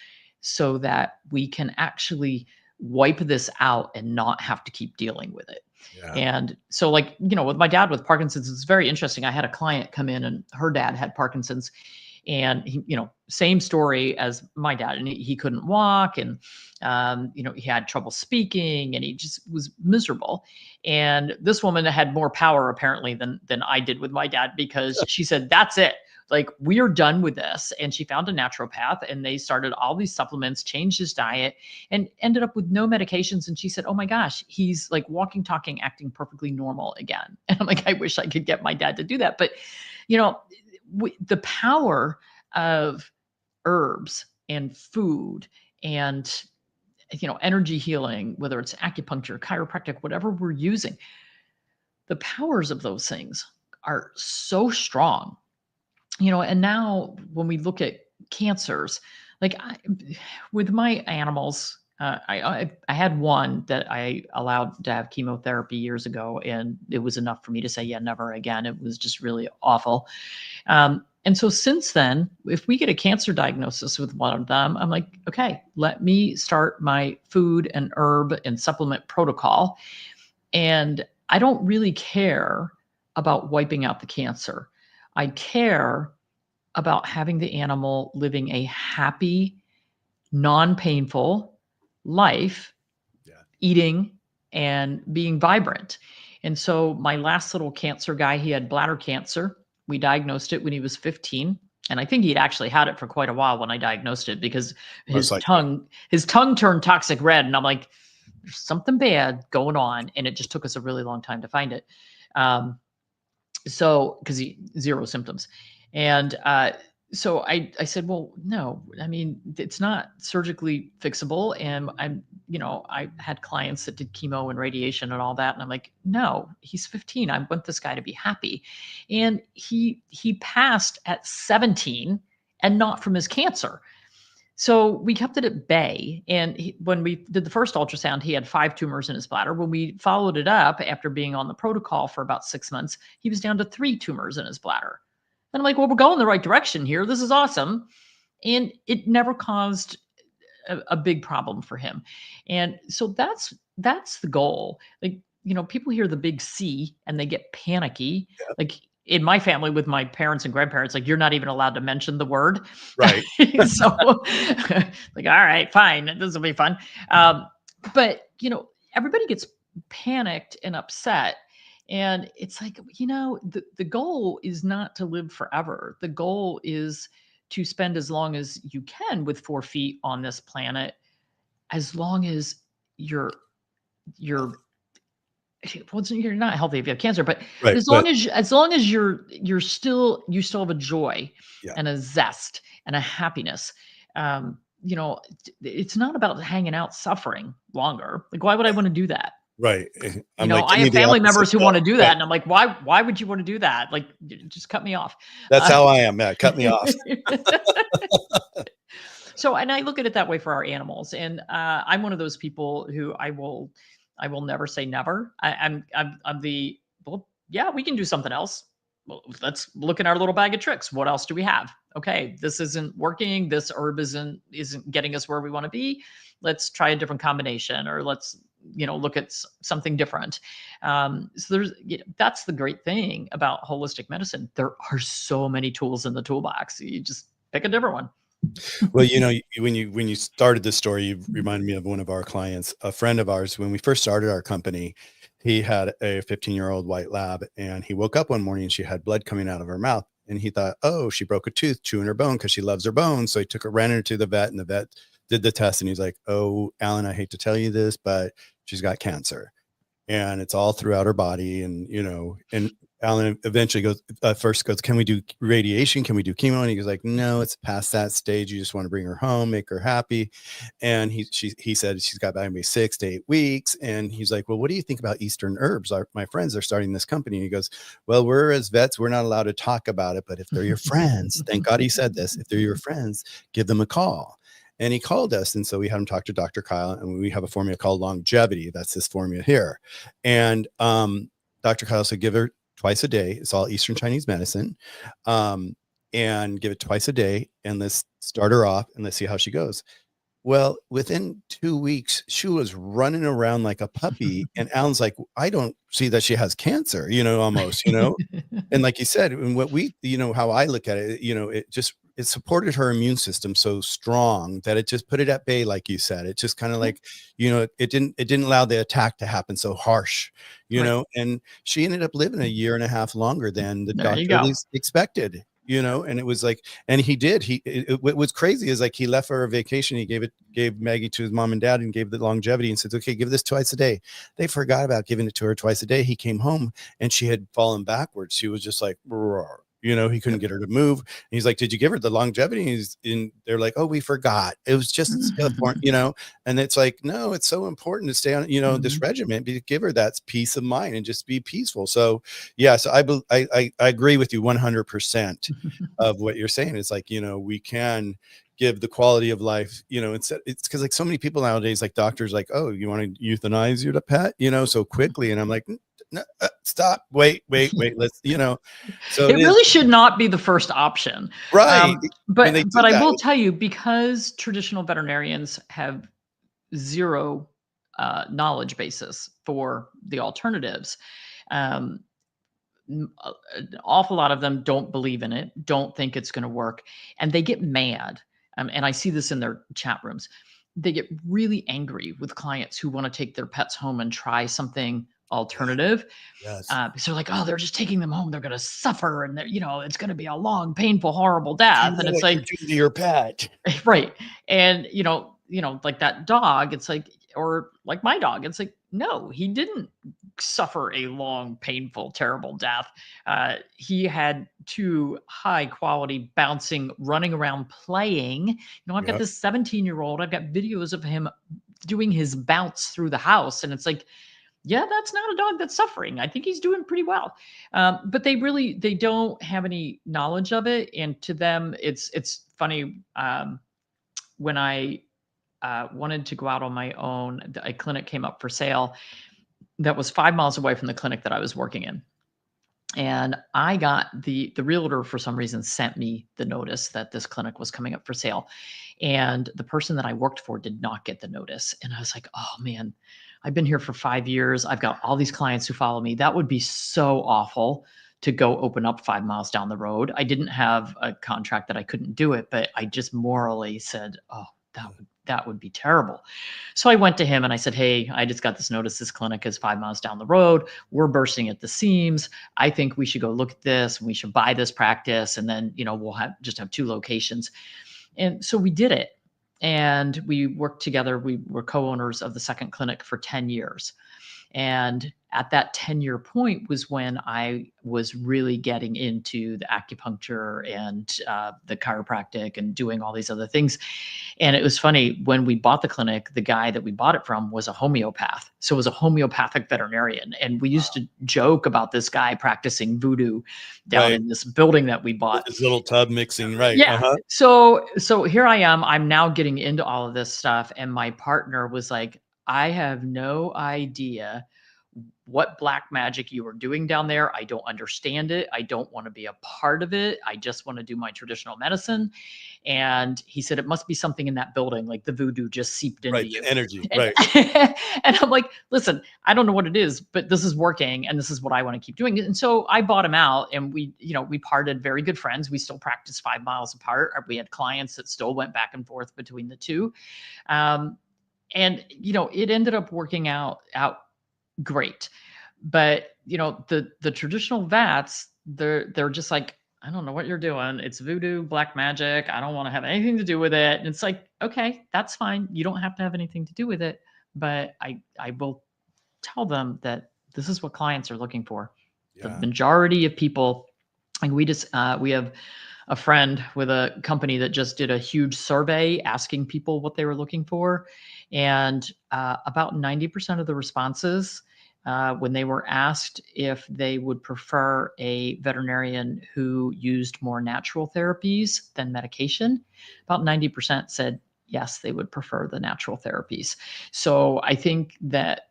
so that we can actually wipe this out and not have to keep dealing with it? Yeah. And so, like, with my dad with Parkinson's, it's very interesting. I had a client come in, and her dad had Parkinson's, and he, same story as my dad, and he couldn't walk, and he had trouble speaking, and he just was miserable. And this woman had more power apparently than I did with my dad, because she said, that's it. Like, we're done with this. And she found a naturopath, and they started all these supplements, changed his diet, and ended up with no medications. And she said, oh my gosh, he's like walking, talking, acting perfectly normal again. And I'm like, I wish I could get my dad to do that. But, the power of herbs and food and, energy healing, whether it's acupuncture, chiropractic, whatever we're using, the powers of those things are so strong. And now when we look at cancers, like with my animals, I had one that I allowed to have chemotherapy years ago, and it was enough for me to say, yeah, never again. It was just really awful. And so since then, if we get a cancer diagnosis with one of them, I'm like, okay, let me start my food and herb and supplement protocol. And I don't really care about wiping out the cancer. I care about having the animal living a happy, non-painful life, eating and being vibrant. And so my last little cancer guy, he had bladder cancer. We diagnosed it when he was 15. And I think he'd actually had it for quite a while when I diagnosed it, because his tongue turned toxic red. And I'm like, there's something bad going on. And it just took us a really long time to find it. So, because zero symptoms. And so I said, well, no, I mean, it's not surgically fixable. And I had clients that did chemo and radiation and all that. And I'm like, no, he's 15. I want this guy to be happy. And he passed at 17, and not from his cancer. So we kept it at bay. And when we did the first ultrasound, he had 5 tumors in his bladder. When we followed it up after being on the protocol for about 6 months, he was down to 3 tumors in his bladder. And I'm like, well, we're going the right direction here. This is awesome. And it never caused a big problem for him. And so that's the goal. Like, people hear the big C and they get panicky. Yeah. Like in my family with my parents and grandparents, like, you're not even allowed to mention the word. Right. So like, all right, fine. This will be fun. But, everybody gets panicked and upset. And it's like, the goal is not to live forever. The goal is to spend as long as you can with 4 feet on this planet, as long as you're not healthy if you have cancer, but right, as long as you still have a joy, yeah, and a zest and a happiness. It's not about hanging out suffering longer. Like, why would I want to do that? Right. I have family members who want to do that. Right. And I'm like, why would you want to do that? Like, just cut me off. That's how I am. Yeah. Cut me off. So, and I look at it that way for our animals. And I'm one of those people who I will never say never. I'm well, yeah, we can do something else. Well, let's look in our little bag of tricks. What else do we have? Okay, this isn't working. This herb isn't getting us where we want to be. Let's try a different combination, or let's look at something different. So that's the great thing about holistic medicine. There are so many tools in the toolbox. You just pick a different one. Well, when you started this story, you reminded me of one of our clients, a friend of ours. When we first started our company, he had a 15-year-old white lab, and he woke up one morning and she had blood coming out of her mouth. And he thought, oh, she broke a tooth chewing her bone because she loves her bones. So he ran her to the vet, and the vet did the test. And he's like, oh, Alan, I hate to tell you this, but she's got cancer, and it's all throughout her body. And, and Alan eventually goes, first goes, can we do radiation? Can we do chemo? And he goes like, no, it's past that stage. You just want to bring her home, make her happy. And he said she's got about maybe 6 to 8 weeks. And he's like, well, what do you think about Eastern herbs? My friends are starting this company. And he goes, well, we're as vets, we're not allowed to talk about it, but if they're your friends, thank God he said this, if they're your friends, give them a call. And he called us. And so we had him talk to Dr. Kyle, and we have a formula called longevity. That's this formula here. And Dr. Kyle said, give her twice a day. It's all Eastern Chinese medicine. And give it twice a day. And let's start her off and let's see how she goes. Well, within 2 weeks, she was running around like a puppy. And Alan's like, I don't see that she has cancer, almost, And like you said, and what we, how I look at it, it supported her immune system so strong that it just put it at bay. Like you said, it just kind of like, it didn't allow the attack to happen so harsh, Right. and she ended up living 1.5 years longer than the There you doctor at go. least expected, and it was like, and he did, what was crazy is like, he left for a vacation. He gave Maggie to his mom and dad and gave the longevity and said, okay, give this twice a day. They forgot about giving it to her twice a day. He came home and she had fallen backwards. She was just like, roar. He couldn't get her to move. And he's like, did you give her the longevity? And they're like, oh, we forgot. It was just, and it's like, no, it's so important to stay on, this regimen, give her that peace of mind and just be peaceful. So, yeah, so I agree with you 100% of what you're saying. It's like, we can give the quality of life, it's because like so many people nowadays, like doctors, like, oh, you want to euthanize your pet, so quickly. And I'm like, no, stop, wait, let's, so It it is really should not be the first option. right. But And they do I that. will tell you, because traditional veterinarians have zero knowledge basis for the alternatives, um, an awful lot of them don't believe in it, don't think it's going to work, and they get mad. And I see this in their chat rooms. They get really angry with clients who want to take their pets home and try something alternative. Yes. Because they're like, oh, they're just taking them home. They're going to suffer, and it's going to be a long, painful, horrible Do you death. And know it's what you're like, doing to your pet? right. And like that dog, it's like, or like my dog, it's like, no, he didn't suffer a long, painful, terrible death. He had two high quality bouncing, running around playing. I've got Yep. this 17-year-old. I've got videos of him doing his bounce through the house. And it's like, yeah, that's not a dog that's suffering. I think he's doing pretty well. But they don't have any knowledge of it. And to them, it's funny. When I wanted to go out on my own, a clinic came up for sale that was 5 miles away from the clinic that I was working in. And I got the realtor, for some reason, sent me the notice that this clinic was coming up for sale. And the person that I worked for did not get the notice. And I was like, oh man, I've been here for 5 years. I've got all these clients who follow me. That would be so awful to go open up 5 miles down the road. I didn't have a contract that I couldn't do it, but I just morally said, oh, that would be terrible. So I went to him and I said, hey, I just got this notice. This clinic is 5 miles down the road. We're bursting at the seams. I think we should go look at this. We should buy this practice. And then, we'll just have 2 locations. And so we did it. And we worked together. We were co-owners of the second clinic for 10 years. And at that 10-year point was when I was really getting into the acupuncture and the chiropractic and doing all these other things. And it was funny, when we bought the clinic, the guy that we bought it from was a homeopath. So it was a homeopathic veterinarian. And we used to joke about this guy practicing voodoo down in this building that we bought. This little tub mixing, right? Yeah. So here I am. I'm now getting into all of this stuff. And my partner was like, I have no idea what black magic you are doing down there. I don't understand it. I don't want to be a part of it. I just want to do my traditional medicine. And he said, it must be something in that building, like the voodoo just seeped into Right. you. The energy. And, Right. and I'm like, listen, I don't know what it is, but this is working and this is what I want to keep doing. And so I bought him out, and we parted very good friends. We still practiced 5 miles apart. We had clients that still went back and forth between the two. And it ended up working out great. But the traditional vets, they're just like, I don't know what you're doing. It's voodoo, black magic. I don't want to have anything to do with it. And it's like, okay, that's fine. You don't have to have anything to do with it. But I will tell them that this is what clients are looking for. The Yeah. majority of people, and we have a friend with a company that just did a huge survey asking people what they were looking for. And about 90% of the responses, when they were asked if they would prefer a veterinarian who used more natural therapies than medication, about 90% said yes, they would prefer the natural therapies. So I think that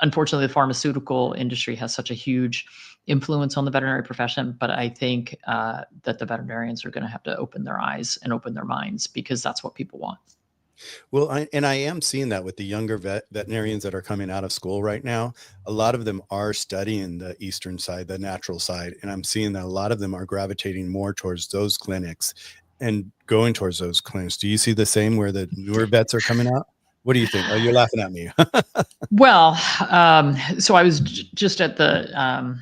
unfortunately, the pharmaceutical industry has such a huge influence on the veterinary profession, but I think that the veterinarians are going to have to open their eyes and open their minds, because that's what people want. Well, I am seeing that with the younger veterinarians that are coming out of school right now. A lot of them are studying the Eastern side, the natural side, and I'm seeing that a lot of them are gravitating more towards those clinics and going towards those clinics. Do you see the same where the newer vets are coming out? What do you think? Oh, you're laughing at me. Well, so I was just at the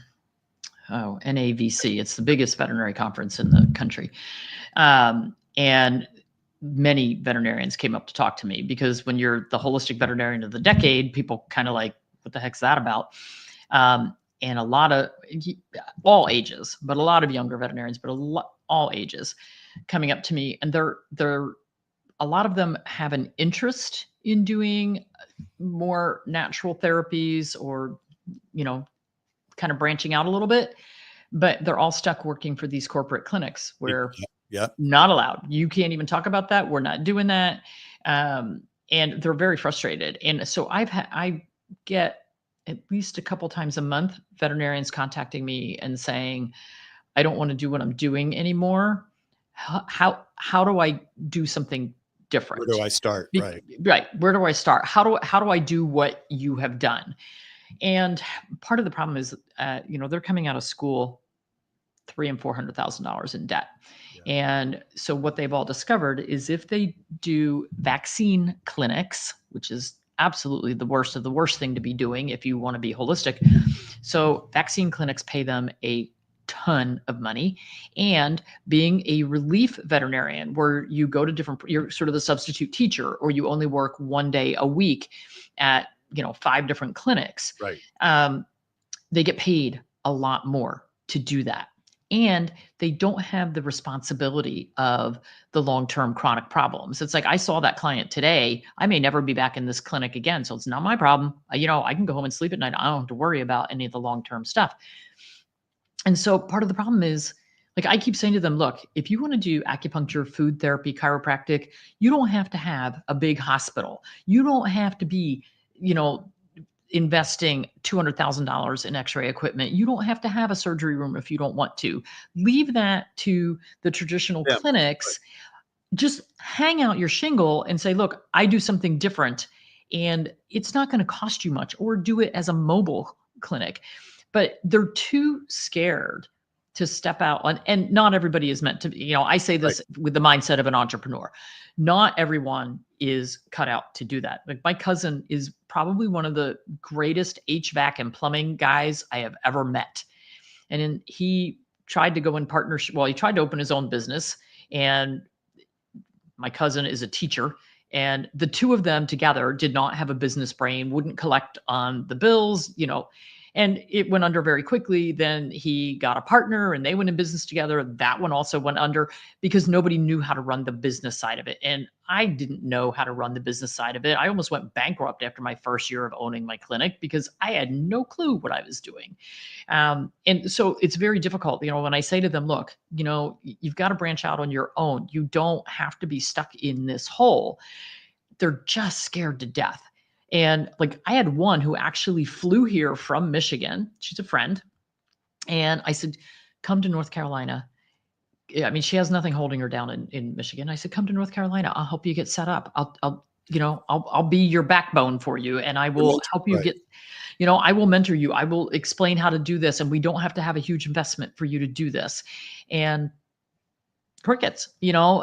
NAVC. It's the biggest veterinary conference in the country. And many veterinarians came up to talk to me, because when you're the holistic veterinarian of the decade, people kind of like, what the heck's that about? And a lot of all ages, but a lot of younger veterinarians, but all ages coming up to me, and they're a lot of them have an interest in doing more natural therapies, or kind of branching out a little bit, but they're all stuck working for these corporate clinics where Yeah. not allowed. You can't even talk about that. We're not doing that. And they're very frustrated. And so I get at least a couple times a month veterinarians contacting me and saying, I don't want to do what I'm doing anymore. How do I do something different? Where do I start? Right. Right. Where do I start? How do I do what you have done? And part of the problem is, they're coming out of school $300,000 and $400,000 in debt. Yeah. And so what they've all discovered is, if they do vaccine clinics, which is absolutely the worst of the worst thing to be doing if you want to be holistic. So vaccine clinics pay them a ton of money. And being a relief veterinarian, where you go to you're sort of the substitute teacher, or you only work one day a week at 5 different clinics, Right. they get paid a lot more to do that. And they don't have the responsibility of the long-term chronic problems. It's like, I saw that client today. I may never be back in this clinic again. So it's not my problem. I can go home and sleep at night. I don't have to worry about any of the long-term stuff. And so part of the problem is, like, I keep saying to them, look, if you want to do acupuncture, food therapy, chiropractic, you don't have to have a big hospital. You don't have to be, investing $200,000 in x-ray equipment. You don't have to have a surgery room if you don't want to. Leave that to the traditional clinics. Right. Just hang out your shingle and say, look, I do something different, and it's not going to cost you much, or do it as a mobile clinic. But they're too scared to step out on, and not everybody is meant to be, I say this with the mindset of an entrepreneur. Not everyone is cut out to do that. Like, my cousin is probably one of the greatest HVAC and plumbing guys I have ever met. And he tried to go in partnership. Well, he tried to open his own business, and my cousin is a teacher, and the two of them together did not have a business brain, wouldn't collect on the bills, and it went under very quickly. Then he got a partner, and they went in business together. That one also went under, because nobody knew how to run the business side of it. And I didn't know how to run the business side of it. I almost went bankrupt after my first year of owning my clinic, because I had no clue what I was doing. And so it's very difficult, when I say to them, look, you've got to branch out on your own. You don't have to be stuck in this hole. They're just scared to death. And like, I had one who actually flew here from Michigan. She's a friend. And I said, come to North Carolina. I mean, she has nothing holding her down in Michigan. I said, come to North Carolina. I'll help you get set up. I'll be your backbone for you. And I will help you get, I will mentor you. I will explain how to do this. And we don't have to have a huge investment for you to do this. And crickets, they're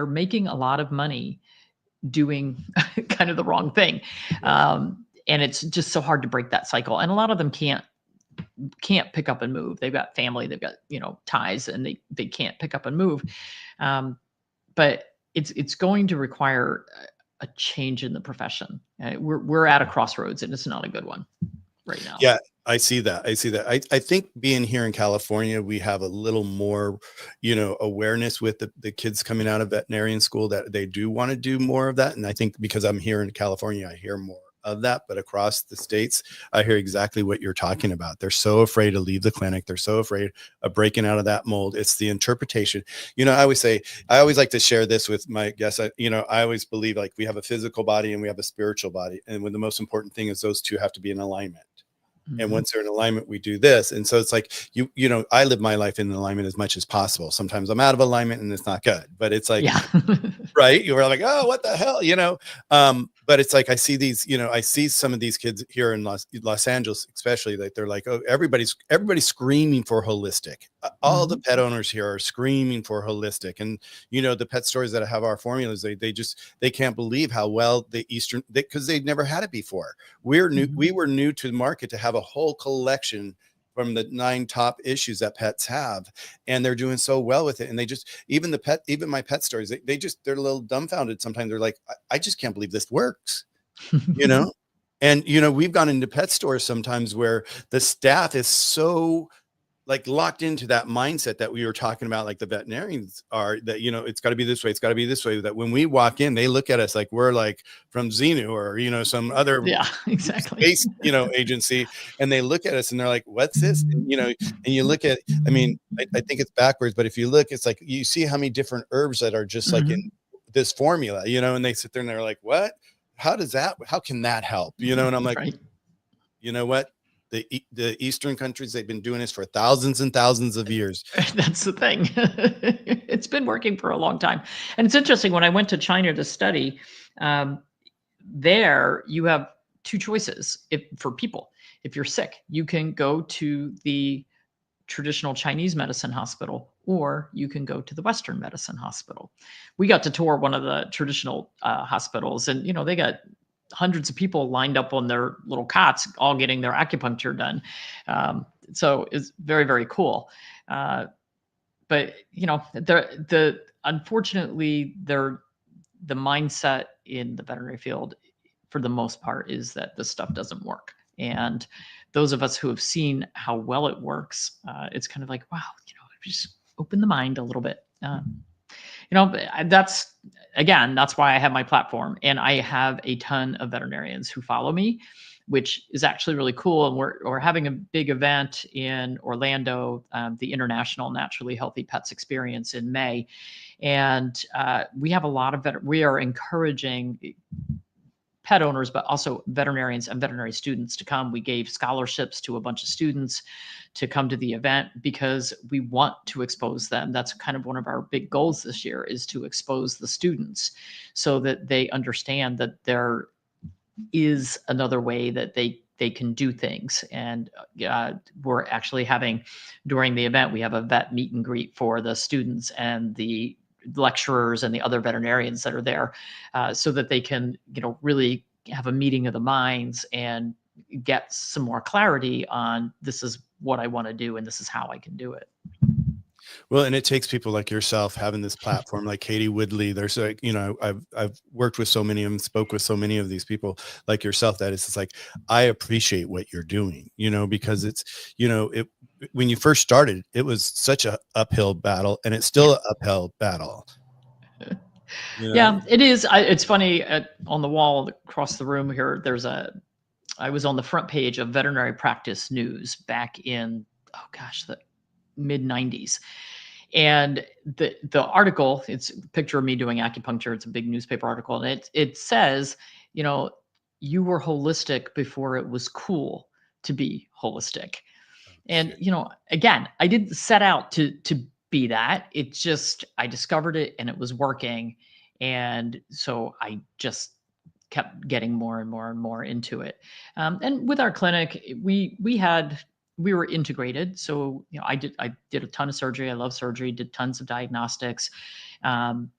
making a lot of money doing kind of the wrong thing. And it's just so hard to break that cycle. And a lot of them can't pick up and move. They've got family, they've got, ties, and they can't pick up and move. But it's going to require a change in the profession. We're at a crossroads, and it's not a good one right now. Yeah, I see that. I think being here in California, we have a little more, awareness with the kids coming out of veterinarian school that they do want to do more of that. And I think because I'm here in California, I hear more of that. But across the states, I hear exactly what you're talking about. They're so afraid to leave the clinic. They're so afraid of breaking out of that mold. It's the interpretation. I always like to share this with my guests. I always believe like we have a physical body and we have a spiritual body. And when the most important thing is those two have to be in alignment. And once they're in alignment, we do this. And so it's like, I live my life in alignment as much as possible. Sometimes I'm out of alignment and it's not good, but it's like, yeah. right. You were like, oh, what the hell, but it's like, I see these, I see some of these kids here in Los Angeles, especially like, they're like, oh, everybody's screaming for holistic. All the pet owners here are screaming for holistic. And, the pet stores that have our formulas, they can't believe how well because they've never had it before. We were new to the market to have a whole collection from the 9 top issues that pets have, and they're doing so well with it. And they just, even my pet stores, they're a little dumbfounded. Sometimes they're like, I just can't believe this works, and, we've gone into pet stores sometimes where the staff is so like locked into that mindset that we were talking about, like the veterinarians are, that, it's got to be this way. It's got to be this way. That when we walk in, they look at us like we're like from Xenu or, some other exactly space, agency. And they look at us and they're like, what's this? And, and you look at, I mean, I think it's backwards, but if you look, it's like, you see how many different herbs that are just like in this formula, and they sit there and they're like, what, how can that help? And I'm like, right. You know what? The Eastern countries, they've been doing this for thousands and thousands of years. That's the thing. It's been working for a long time. And it's interesting, when I went to China to study, there you have 2 choices for people. If you're sick, you can go to the traditional Chinese medicine hospital, or you can go to the Western medicine hospital. We got to tour one of the traditional hospitals, and they got hundreds of people lined up on their little cots, all getting their acupuncture done. So it's very, very cool. But unfortunately, the mindset in the veterinary field, for the most part, is that this stuff doesn't work. And those of us who have seen how well it works, it's kind of like, wow, just open the mind a little bit. That's why I have my platform, and I have a ton of veterinarians who follow me, which is actually really cool. And we're having a big event in Orlando, the International Naturally Healthy Pets Experience, in May. And we have a lot of we are encouraging pet owners, but also veterinarians and veterinary students to come. We gave scholarships to a bunch of students to come to the event because we want to expose them. That's kind of one of our big goals this year, is to expose the students so that they understand that there is another way that they can do things. And we're actually having, during the event, we have a vet meet and greet for the students and the lecturers and the other veterinarians that are there, so that they can, really have a meeting of the minds and get some more clarity on, this is what I want to do and this is how I can do it. Well, and it takes people like yourself having this platform, like Katie Woodley. There's like, I've worked with so many of them, spoke with so many of these people like yourself, that it's just like, I appreciate what you're doing, because it's, when you first started, it was such a uphill battle, and it's still an uphill battle. Yeah, it is. It's funny, on the wall across the room here, I was on the front page of Veterinary Practice News back in, the mid-90s. And the article, it's a picture of me doing acupuncture. It's a big newspaper article. And it says, you were holistic before it was cool to be holistic. And, again, I didn't set out to be that. It's just, I discovered it and it was working. And so I just kept getting more and more and more into it. And with our clinic, we were integrated. So, I did a ton of surgery. I love surgery, did tons of diagnostics. And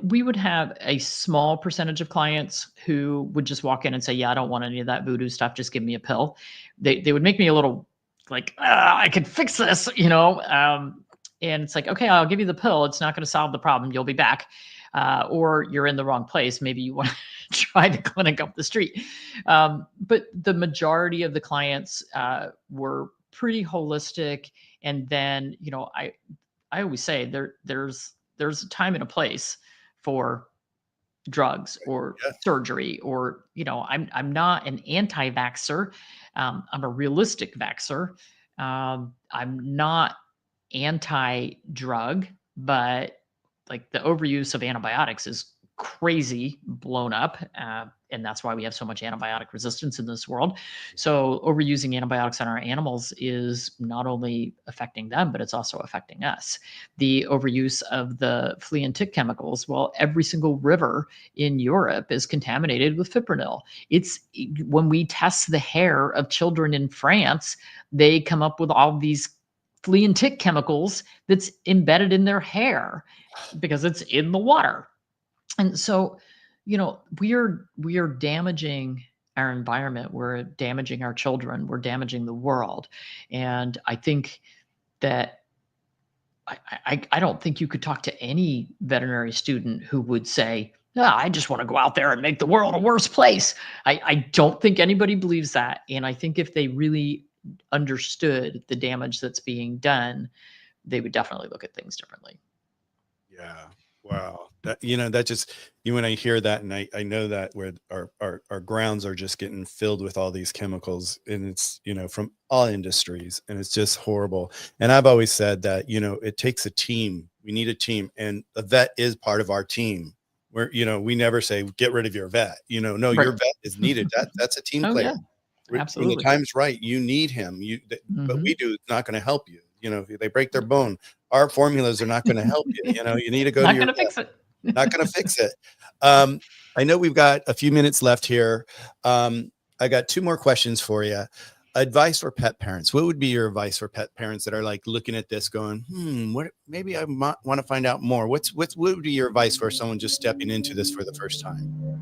we would have a small percentage of clients who would just walk in and say, yeah, I don't want any of that voodoo stuff. Just give me a pill. They would make me a little like, I could fix this, and it's like, okay, I'll give you the pill. It's not going to solve the problem. You'll be back. or you're in the wrong place. Maybe you want to try the clinic up the street. But the majority of the clients were pretty holistic. And then, I always say there's a time and a place for drugs or Yeah. surgery, or I'm not an anti-vaxxer. I'm a realistic vaxxer. I'm not anti-drug, but like the overuse of antibiotics is crazy blown up, and that's why we have so much antibiotic resistance in this world. So overusing antibiotics on our animals is not only affecting them, but it's also affecting us. The overuse of the flea and tick chemicals, well, every single river in Europe is contaminated with fipronil. It's when we test the hair of children in France, they come up with all these flea and tick chemicals that's embedded in their hair because it's in the water. And so, we are damaging our environment, we're damaging our children, we're damaging the world. And I think that I don't think you could talk to any veterinary student who would say, "No, I just want to go out there and make the world a worse place." I don't think anybody believes that. And I think if they really understood the damage that's being done, they would definitely look at things differently. Yeah. Wow. That just, when I hear that, and I know that where our grounds are just getting filled with all these chemicals, and it's, from all industries, and it's just horrible. And I've always said that, it takes a team. We need a team, and a vet is part of our team. Where, we never say, get rid of your vet, no, Right. your vet is needed. That's a team Oh player. yeah, When the absolutely. time's right, you need him. What we Mhm. do is not going to help you. If they break their bone, our formulas are not going to help you. You need to go to Not your gonna vet. fix it. Not going to fix it. Um, I know we've got a few minutes left here. I got two more questions for you. Advice for pet parents. What would be your advice for pet parents that are like looking at this going, what, maybe I might want to find out more. What would be your advice for someone just stepping into this for the first time?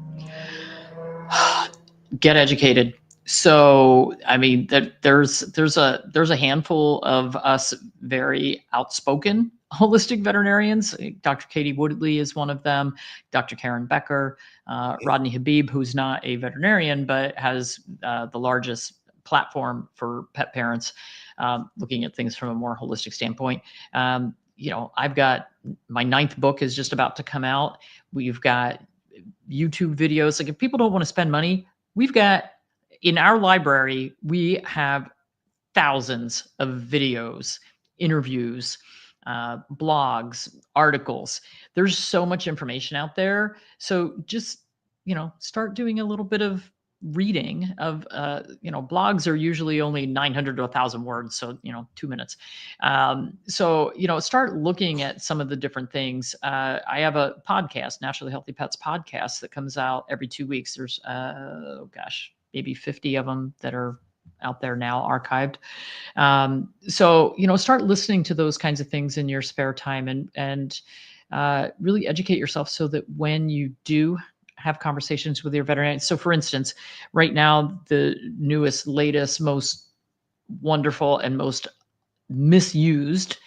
Get educated. So, I mean, there's a handful of us very outspoken holistic veterinarians. Dr. Katie Woodley is one of them. Dr. Karen Becker, Rodney Habib, who's not a veterinarian but has the largest platform for pet parents, looking at things from a more holistic standpoint. I've got my 9th book is just about to come out. We've got YouTube videos. Like, if people don't want to spend money, we've got in our library, we have thousands of videos, interviews, blogs, articles. There's so much information out there. So just, start doing a little bit of reading of, blogs are usually only 900 to 1,000 words. So, 2 minutes. So, start looking at some of the different things. I have a podcast, Naturally Healthy Pets podcast, that comes out every 2 weeks. There's, maybe 50 of them that are out there now archived. So, start listening to those kinds of things in your spare time, and really educate yourself so that when you do have conversations with your veterinarian. So for instance, right now, the newest, latest, most wonderful and most misused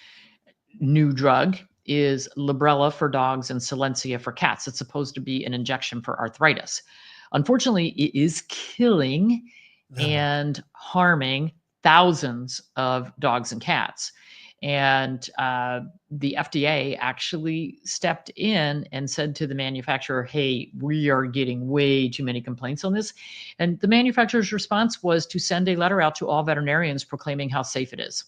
new drug is Librela for dogs and Silencia for cats. It's supposed to be an injection for arthritis. Unfortunately, it is killing and harming thousands of dogs and cats. And the FDA actually stepped in and said to the manufacturer, "Hey, we are getting way too many complaints on this." And the manufacturer's response was to send a letter out to all veterinarians proclaiming how safe it is.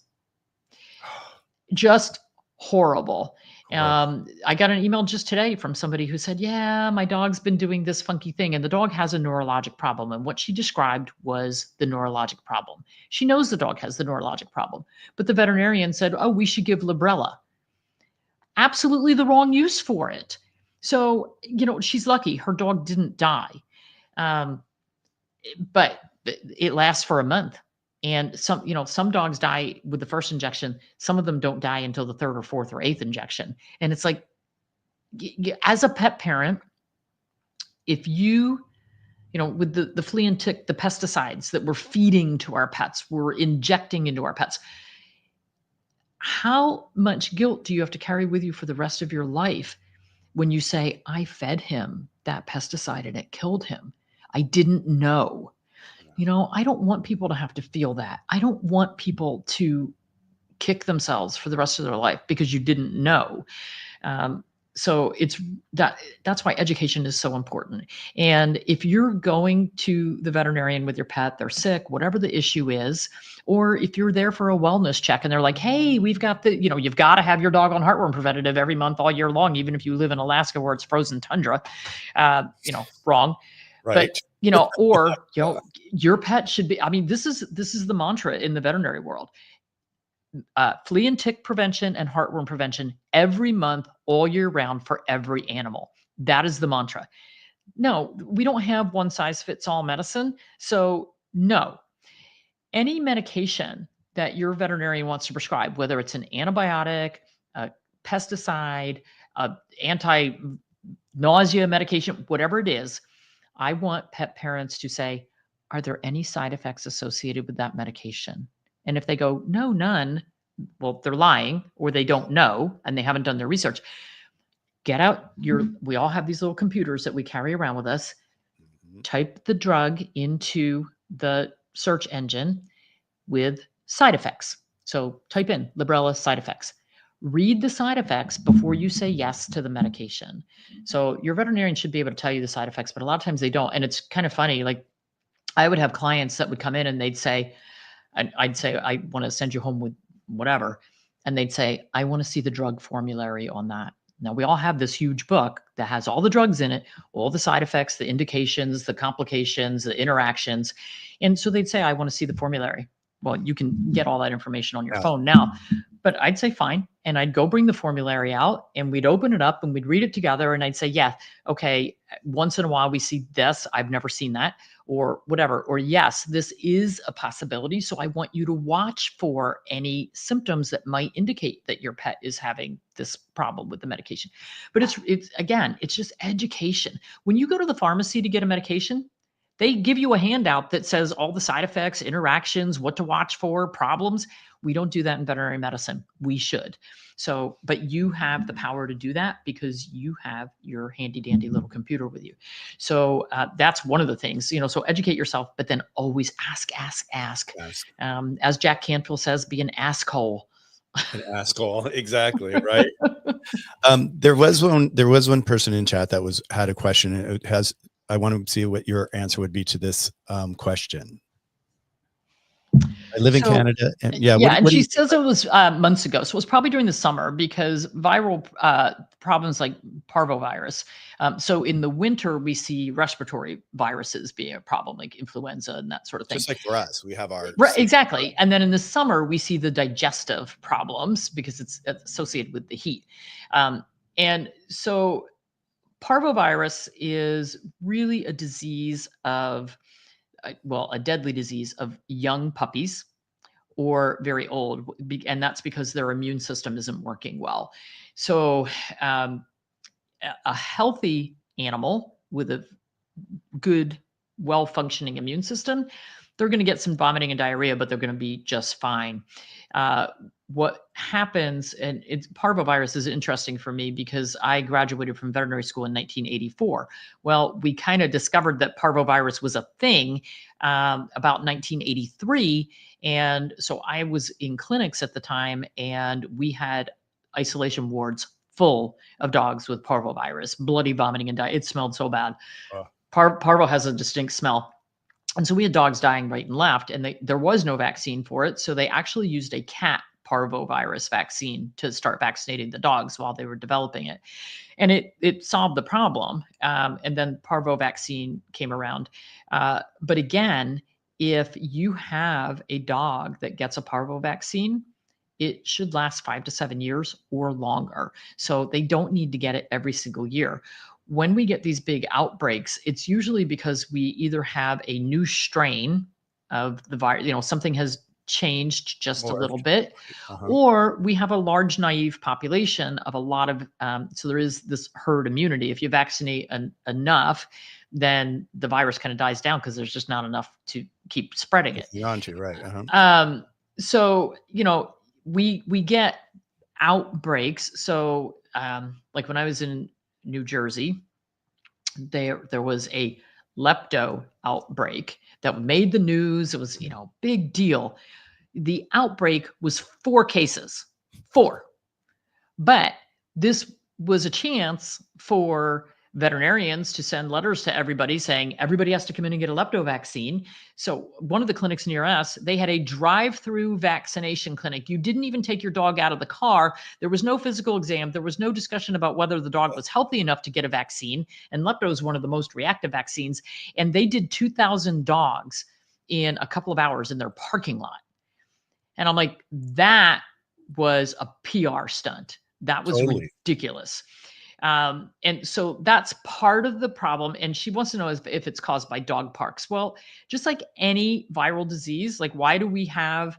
Just horrible. Horrible. I got an email just today from somebody who said, "Yeah, my dog's been doing this funky thing, and the dog has a neurologic problem." And what she described was the neurologic problem. She knows the dog has the neurologic problem, but the veterinarian said, "Oh, we should give Librela." Absolutely the wrong use for it. So, she's lucky her dog didn't die. Um, but it lasts for a month. And some dogs die with the first injection. Some of them don't die until the 3rd or 4th or 8th injection. And it's like, as a pet parent, if with the flea and tick, the pesticides that we're feeding to our pets, we're injecting into our pets, how much guilt do you have to carry with you for the rest of your life when you say, I fed him that pesticide and it killed him, I didn't know. I don't want people to have to feel that. I don't want people to kick themselves for the rest of their life because you didn't know. Um, so that's why education is so important. And if you're going to the veterinarian with your pet, they're sick, whatever the issue is, or if you're there for a wellness check and they're like, hey, we've got you've got to have your dog on heartworm preventative every month all year long, even if you live in Alaska where it's frozen tundra, wrong. Right. But, or, your pet should be, I mean, this is the mantra in the veterinary world. Flea and tick prevention and heartworm prevention every month, all year round for every animal. That is the mantra. No, we don't have one size fits all medicine. So no, any medication that your veterinarian wants to prescribe, whether it's an antibiotic, a pesticide, anti-nausea medication, whatever it is, I want pet parents to say, are there any side effects associated with that medication? And if they go, no, none, well, they're lying or they don't know and they haven't done their research. Get out we all have these little computers that we carry around with us. Type the drug into the search engine with side effects. So type in Librela side effects. Read the side effects before you say yes to the medication. So your veterinarian should be able to tell you the side effects, but a lot of times they don't. And it's kind of funny. Like I would have clients that would come in and they'd say, I'd say, I want to send you home with whatever. And they'd say, I want to see the drug formulary on that. Now, we all have this huge book that has all the drugs in it, all the side effects, the indications, the complications, the interactions. And so they'd say, I want to see the formulary. Well, you can get all that information on your phone now, but I'd say fine. And I'd go bring the formulary out and we'd open it up and we'd read it together. And I'd say, yeah, okay, once in a while we see this. I've never seen that or whatever. Or yes, this is a possibility. So I want you to watch for any symptoms that might indicate that your pet is having this problem with the medication. But it's just education. When you go to the pharmacy to get a medication, they give you a handout that says all the side effects, interactions, what to watch for, problems. We don't do that in veterinary medicine. We should. So, but you have the power to do that because you have your handy dandy little computer with you. So that's one of the things, so educate yourself, but then always ask. As Jack Canfield says, be an asshole. An asshole. Exactly. Right. There was one person in chat that had a question. I want to see what your answer would be to this question. I live in Canada. And she says it was months ago. So it was probably during the summer because viral problems like parvovirus. So in the winter, we see respiratory viruses being a problem like influenza and that sort of thing. Just like for us, we have our... Right, exactly. And then in the summer, we see the digestive problems because it's associated with the heat. And so parvovirus is really a disease of, a deadly disease of young puppies or very old. And that's because their immune system isn't working well. So a healthy animal with a good, well-functioning immune system, they're going to get some vomiting and diarrhea, but they're going to be just fine. What happens, and parvovirus is interesting for me because I graduated from veterinary school in 1984. Well, we kind of discovered that parvovirus was a thing about 1983. And so I was in clinics at the time and we had isolation wards full of dogs with parvovirus, bloody vomiting and diarrhea. It smelled so bad. Parvo has a distinct smell. And so we had dogs dying right and left, and there was no vaccine for it. So they actually used a cat parvovirus vaccine to start vaccinating the dogs while they were developing it. And it solved the problem. And then parvo vaccine came around. But again, if you have a dog that gets a parvo vaccine, it should last 5 to 7 years or longer. So they don't need to get it every single year. When we get these big outbreaks, it's usually because we either have a new strain of the virus, something has changed just a little bit, or we have a large naive population of a lot of, so there is this herd immunity. If you vaccinate enough, then the virus kind of dies down because there's just not enough to keep spreading it. Right. So, we get outbreaks. So like when I was in New Jersey, there was a lepto outbreak that made the news. It was, big deal. The outbreak was 4 cases, 4. But this was a chance for veterinarians to send letters to everybody saying everybody has to come in and get a lepto vaccine. So one of the clinics near us, they had a drive-through vaccination clinic. You didn't even take your dog out of the car. There was no physical exam. There was no discussion about whether the dog was healthy enough to get a vaccine. And lepto is one of the most reactive vaccines. And they did 2,000 dogs in a couple of hours in their parking lot. And I'm like, that was a PR stunt. That was Totally. ridiculous. And so that's part of the problem. And she wants to know if it's caused by dog parks. Well, just like any viral disease, like why do we have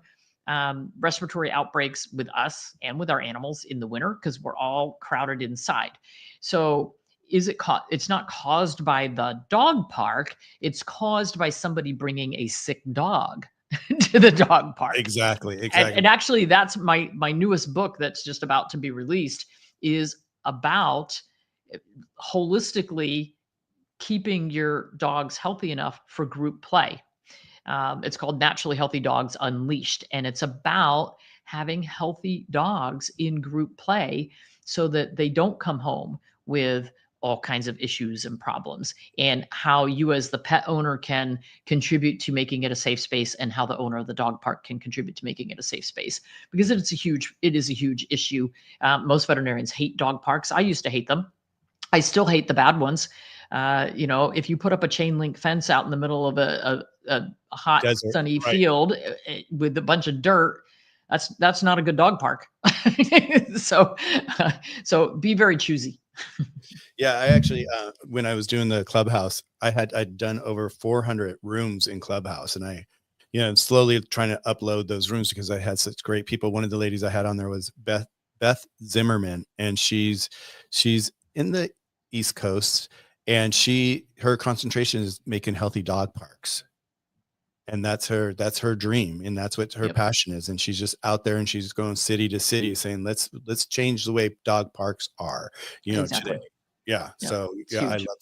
respiratory outbreaks with us and with our animals in the winter? Because we're all crowded inside. So is it it's not caused by the dog park. It's caused by somebody bringing a sick dog to the dog park. Exactly. And actually, that's my newest book that's just about to be released, is about holistically keeping your dogs healthy enough for group play. It's called Naturally Healthy Dogs Unleashed, and it's about having healthy dogs in group play so that they don't come home with all kinds of issues and problems, and how you as the pet owner can contribute to making it a safe space, and how the owner of the dog park can contribute to making it a safe space, because it is a huge issue. Most veterinarians hate dog parks. I used to hate them. I still hate the bad ones. If you put up a chain link fence out in the middle of a hot, Desert, sunny right. field with a bunch of dirt, that's not a good dog park. So be very choosy. Yeah, I actually, when I was doing the clubhouse, I'd done over 400 rooms in clubhouse, and I, slowly trying to upload those rooms because I had such great people. One of the ladies I had on there was Beth Zimmerman, and she's in the East Coast, and her concentration is making healthy dog parks. And that's her dream. And that's what her passion is. And she's just out there, and she's going city to city saying, let's change the way dog parks are, Exactly. today. Yeah. Yep. So yeah, I love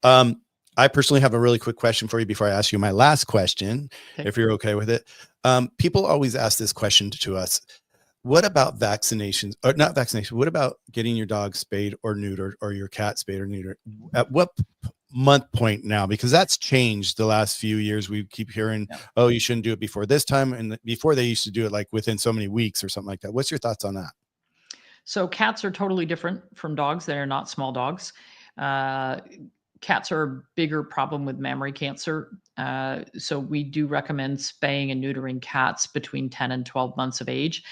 that. I personally have a really quick question for you before I ask you my last question, if you're okay with it. People always ask this question to us. What about vaccinations, or not vaccination? What about getting your dog spayed or neutered, or your cat spayed or neutered? At what month point now? Because that's changed the last few years. We keep hearing, oh, you shouldn't do it before this time. And before, they used to do it like within so many weeks or something like that. What's your thoughts on that? So cats are totally different from dogs. They're not small dogs. Cats are a bigger problem with mammary cancer. So we do recommend spaying and neutering cats between 10 and 12 months of age.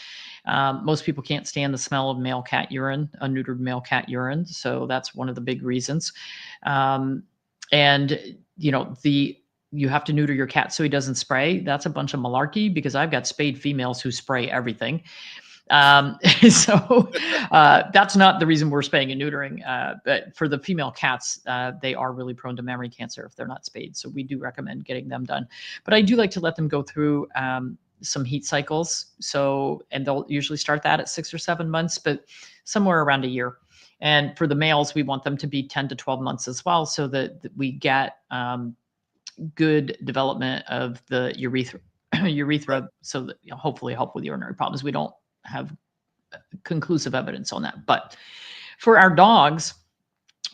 Most people can't stand the smell of male cat urine, unneutered male cat urine. So that's one of the big reasons. You have to neuter your cat so he doesn't spray. That's a bunch of malarkey, because I've got spayed females who spray everything. So that's not the reason we're spaying and neutering. But for the female cats, they are really prone to mammary cancer if they're not spayed. So we do recommend getting them done. But I do like to let them go through some heat cycles. And they'll usually start that at 6 or 7 months, but somewhere around a year. And for the males, we want them to be 10 to 12 months as well, so that we get good development of the urethra, so that hopefully help with urinary problems. We don't have conclusive evidence on that. But for our dogs,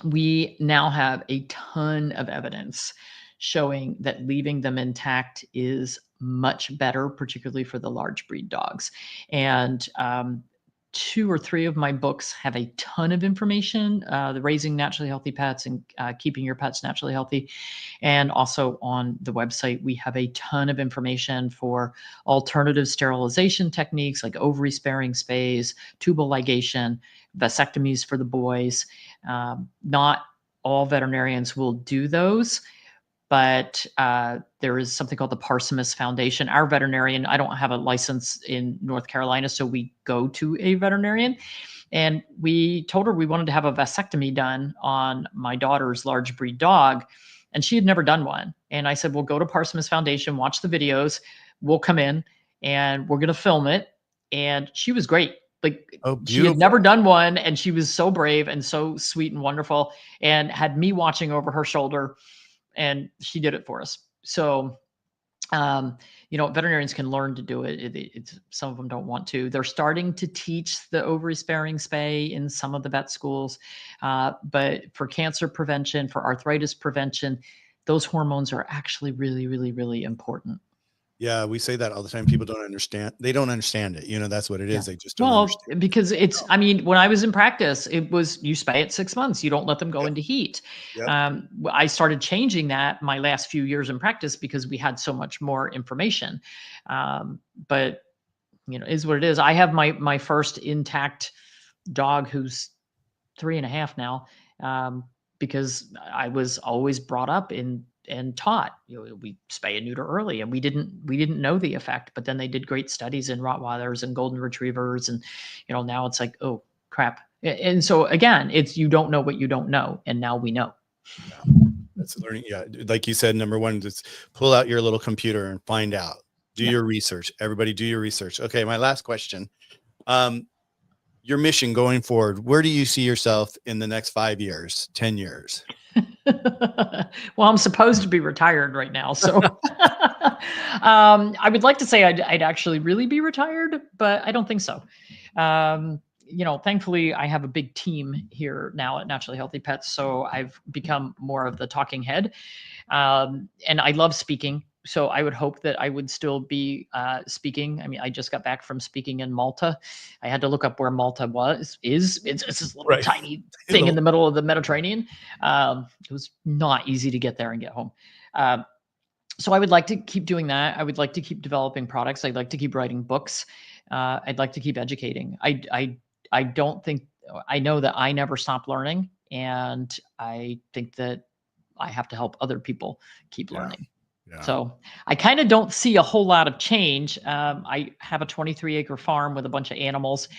we now have a ton of evidence showing that leaving them intact is much better, particularly for the large breed dogs. And 2 or 3 of my books have a ton of information, the Raising Naturally Healthy Pets and Keeping Your Pets Naturally Healthy. And also on the website, we have a ton of information for alternative sterilization techniques like ovary sparing spays, tubal ligation, vasectomies for the boys. Not all veterinarians will do those, but there is something called the Parsimus Foundation. Our veterinarian, I don't have a license in North Carolina, so we go to a veterinarian. And we told her we wanted to have a vasectomy done on my daughter's large breed dog, and she had never done one. And I said, well, go to Parsimus Foundation, watch the videos. We'll come in and we're going to film it. And she was great. Like, Oh, she had beautiful. never done one, and she was so brave and so sweet and wonderful, and had me watching over her shoulder, and she did it for us. So, veterinarians can learn to do it. It's some of them don't want to. They're starting to teach the ovary-sparing spay in some of the vet schools, but for cancer prevention, for arthritis prevention, those hormones are actually really, really, really important. Yeah, we say that all the time. People don't understand. They don't understand it. That's what it Yeah. is. They just don't Well, understand. because I mean, when I was in practice, it was you spay at 6 months. You don't let them go Yep. into heat. Yep. I started changing that my last few years in practice because we had so much more information. But is what it is. I have my first intact dog who's 3.5 now, because I was always brought up in and taught, we spay and neuter early, and we didn't know the effect, but then they did great studies in Rottweilers and golden retrievers, and now it's like, oh crap. And so again, it's, you don't know what you don't know, and now we know. Yeah. That's learning. Yeah. Like you said, number one, just pull out your little computer and find out. Do Yeah. your research. Everybody do your research. Okay. My last question. Your mission going forward, where do you see yourself in the next 5 years, 10 years? Well, I'm supposed to be retired right now, so I would like to say I'd actually really be retired, but I don't think so. Thankfully, I have a big team here now at Naturally Healthy Pets, so I've become more of the talking head, and I love speaking. So I would hope that I would still be speaking. I mean, I just got back from speaking in Malta. I had to look up where Malta is. It's this little Right. tiny thing in the middle of the Mediterranean. It was not easy to get there and get home. So I would like to keep doing that. I would like to keep developing products. I'd like to keep writing books. I'd like to keep educating. I don't think, I know that I never stop learning, and I think that I have to help other people keep learning. Yeah. So I kind of don't see a whole lot of change. I have a 23-acre farm with a bunch of animals.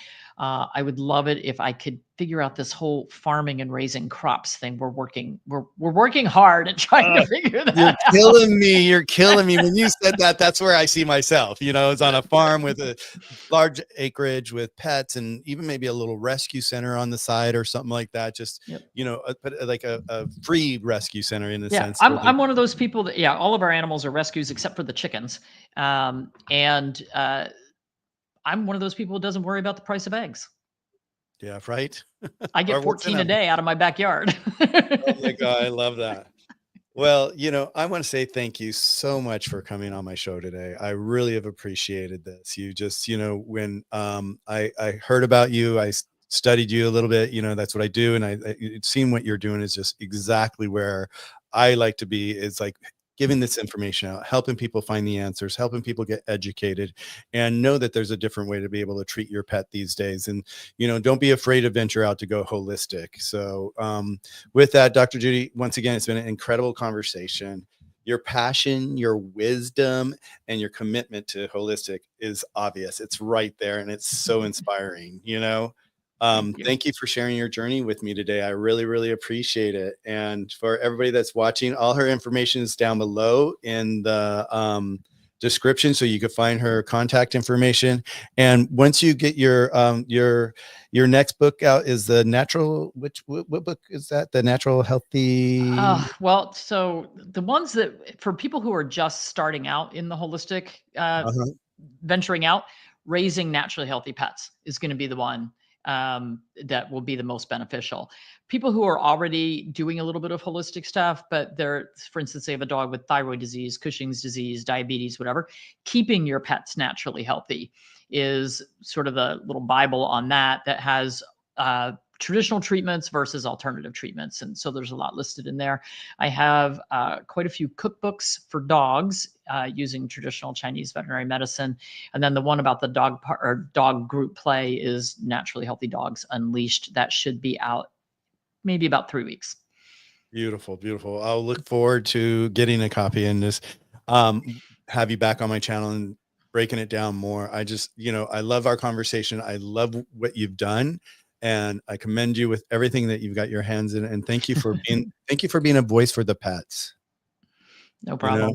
I would love it if I could figure out this whole farming and raising crops thing. We're working hard at trying to figure that out. You're killing me. You're killing me. When you said that, that's where I see myself. It's on a farm with a large acreage with pets, and even maybe a little rescue center on the side or something like that. Just, Yep. but like a free rescue center in a sense. I'm one of those people that, all of our animals are rescues except for the chickens. And I'm one of those people who doesn't worry about the price of eggs. Yeah, right. I get 14 a day out of my backyard. Oh my God, I love that. Well, I want to say thank you so much for coming on my show today. I really have appreciated this. You just, when I heard about you, I studied you a little bit, that's what I do. And it seemed what you're doing is just exactly where I like to be, is like giving this information out, helping people find the answers, helping people get educated, and know that there's a different way to be able to treat your pet these days. And, don't be afraid to venture out to go holistic. So with that, Dr. Judy, once again, it's been an incredible conversation. Your passion, your wisdom, and your commitment to holistic is obvious. It's right there, and it's so inspiring, Thank you for sharing your journey with me today. I really, really appreciate it. And for everybody that's watching, all her information is down below in the description, so you can find her contact information. And once you get your next book out, is the natural, what book is that? The Natural Healthy. Well, so the ones that, for people who are just starting out in the holistic, venturing out, Raising Naturally Healthy Pets is going to be the one that will be the most beneficial. People who are already doing a little bit of holistic stuff, but they're, for instance, they have a dog with thyroid disease, Cushing's disease, diabetes, whatever, keeping your pets naturally healthy is sort of the little Bible on that has traditional treatments versus alternative treatments. And so there's a lot listed in there. I have quite a few cookbooks for dogs using traditional Chinese veterinary medicine. And then the one about the dog group play is Naturally Healthy Dogs Unleashed. That should be out maybe about 3 weeks. Beautiful, beautiful. I'll look forward to getting a copy and just have you back on my channel and breaking it down more. I just, I love our conversation. I love what you've done, and I commend you with everything that you've got your hands in. And thank you for being a voice for the pets. No problem.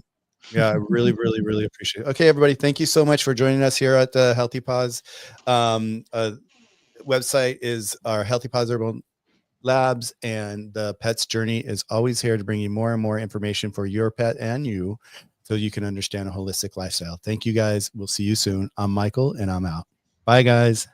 Yeah, I really, really, really appreciate it. Okay, everybody, thank you so much for joining us here at the Healthy Paws website is our Healthy Positive Labs, and the Pet's Journey is always here to bring you more and more information for your pet and you, so you can understand a holistic lifestyle. Thank you guys. We'll see you soon. I'm Michael, and I'm out. Bye, guys.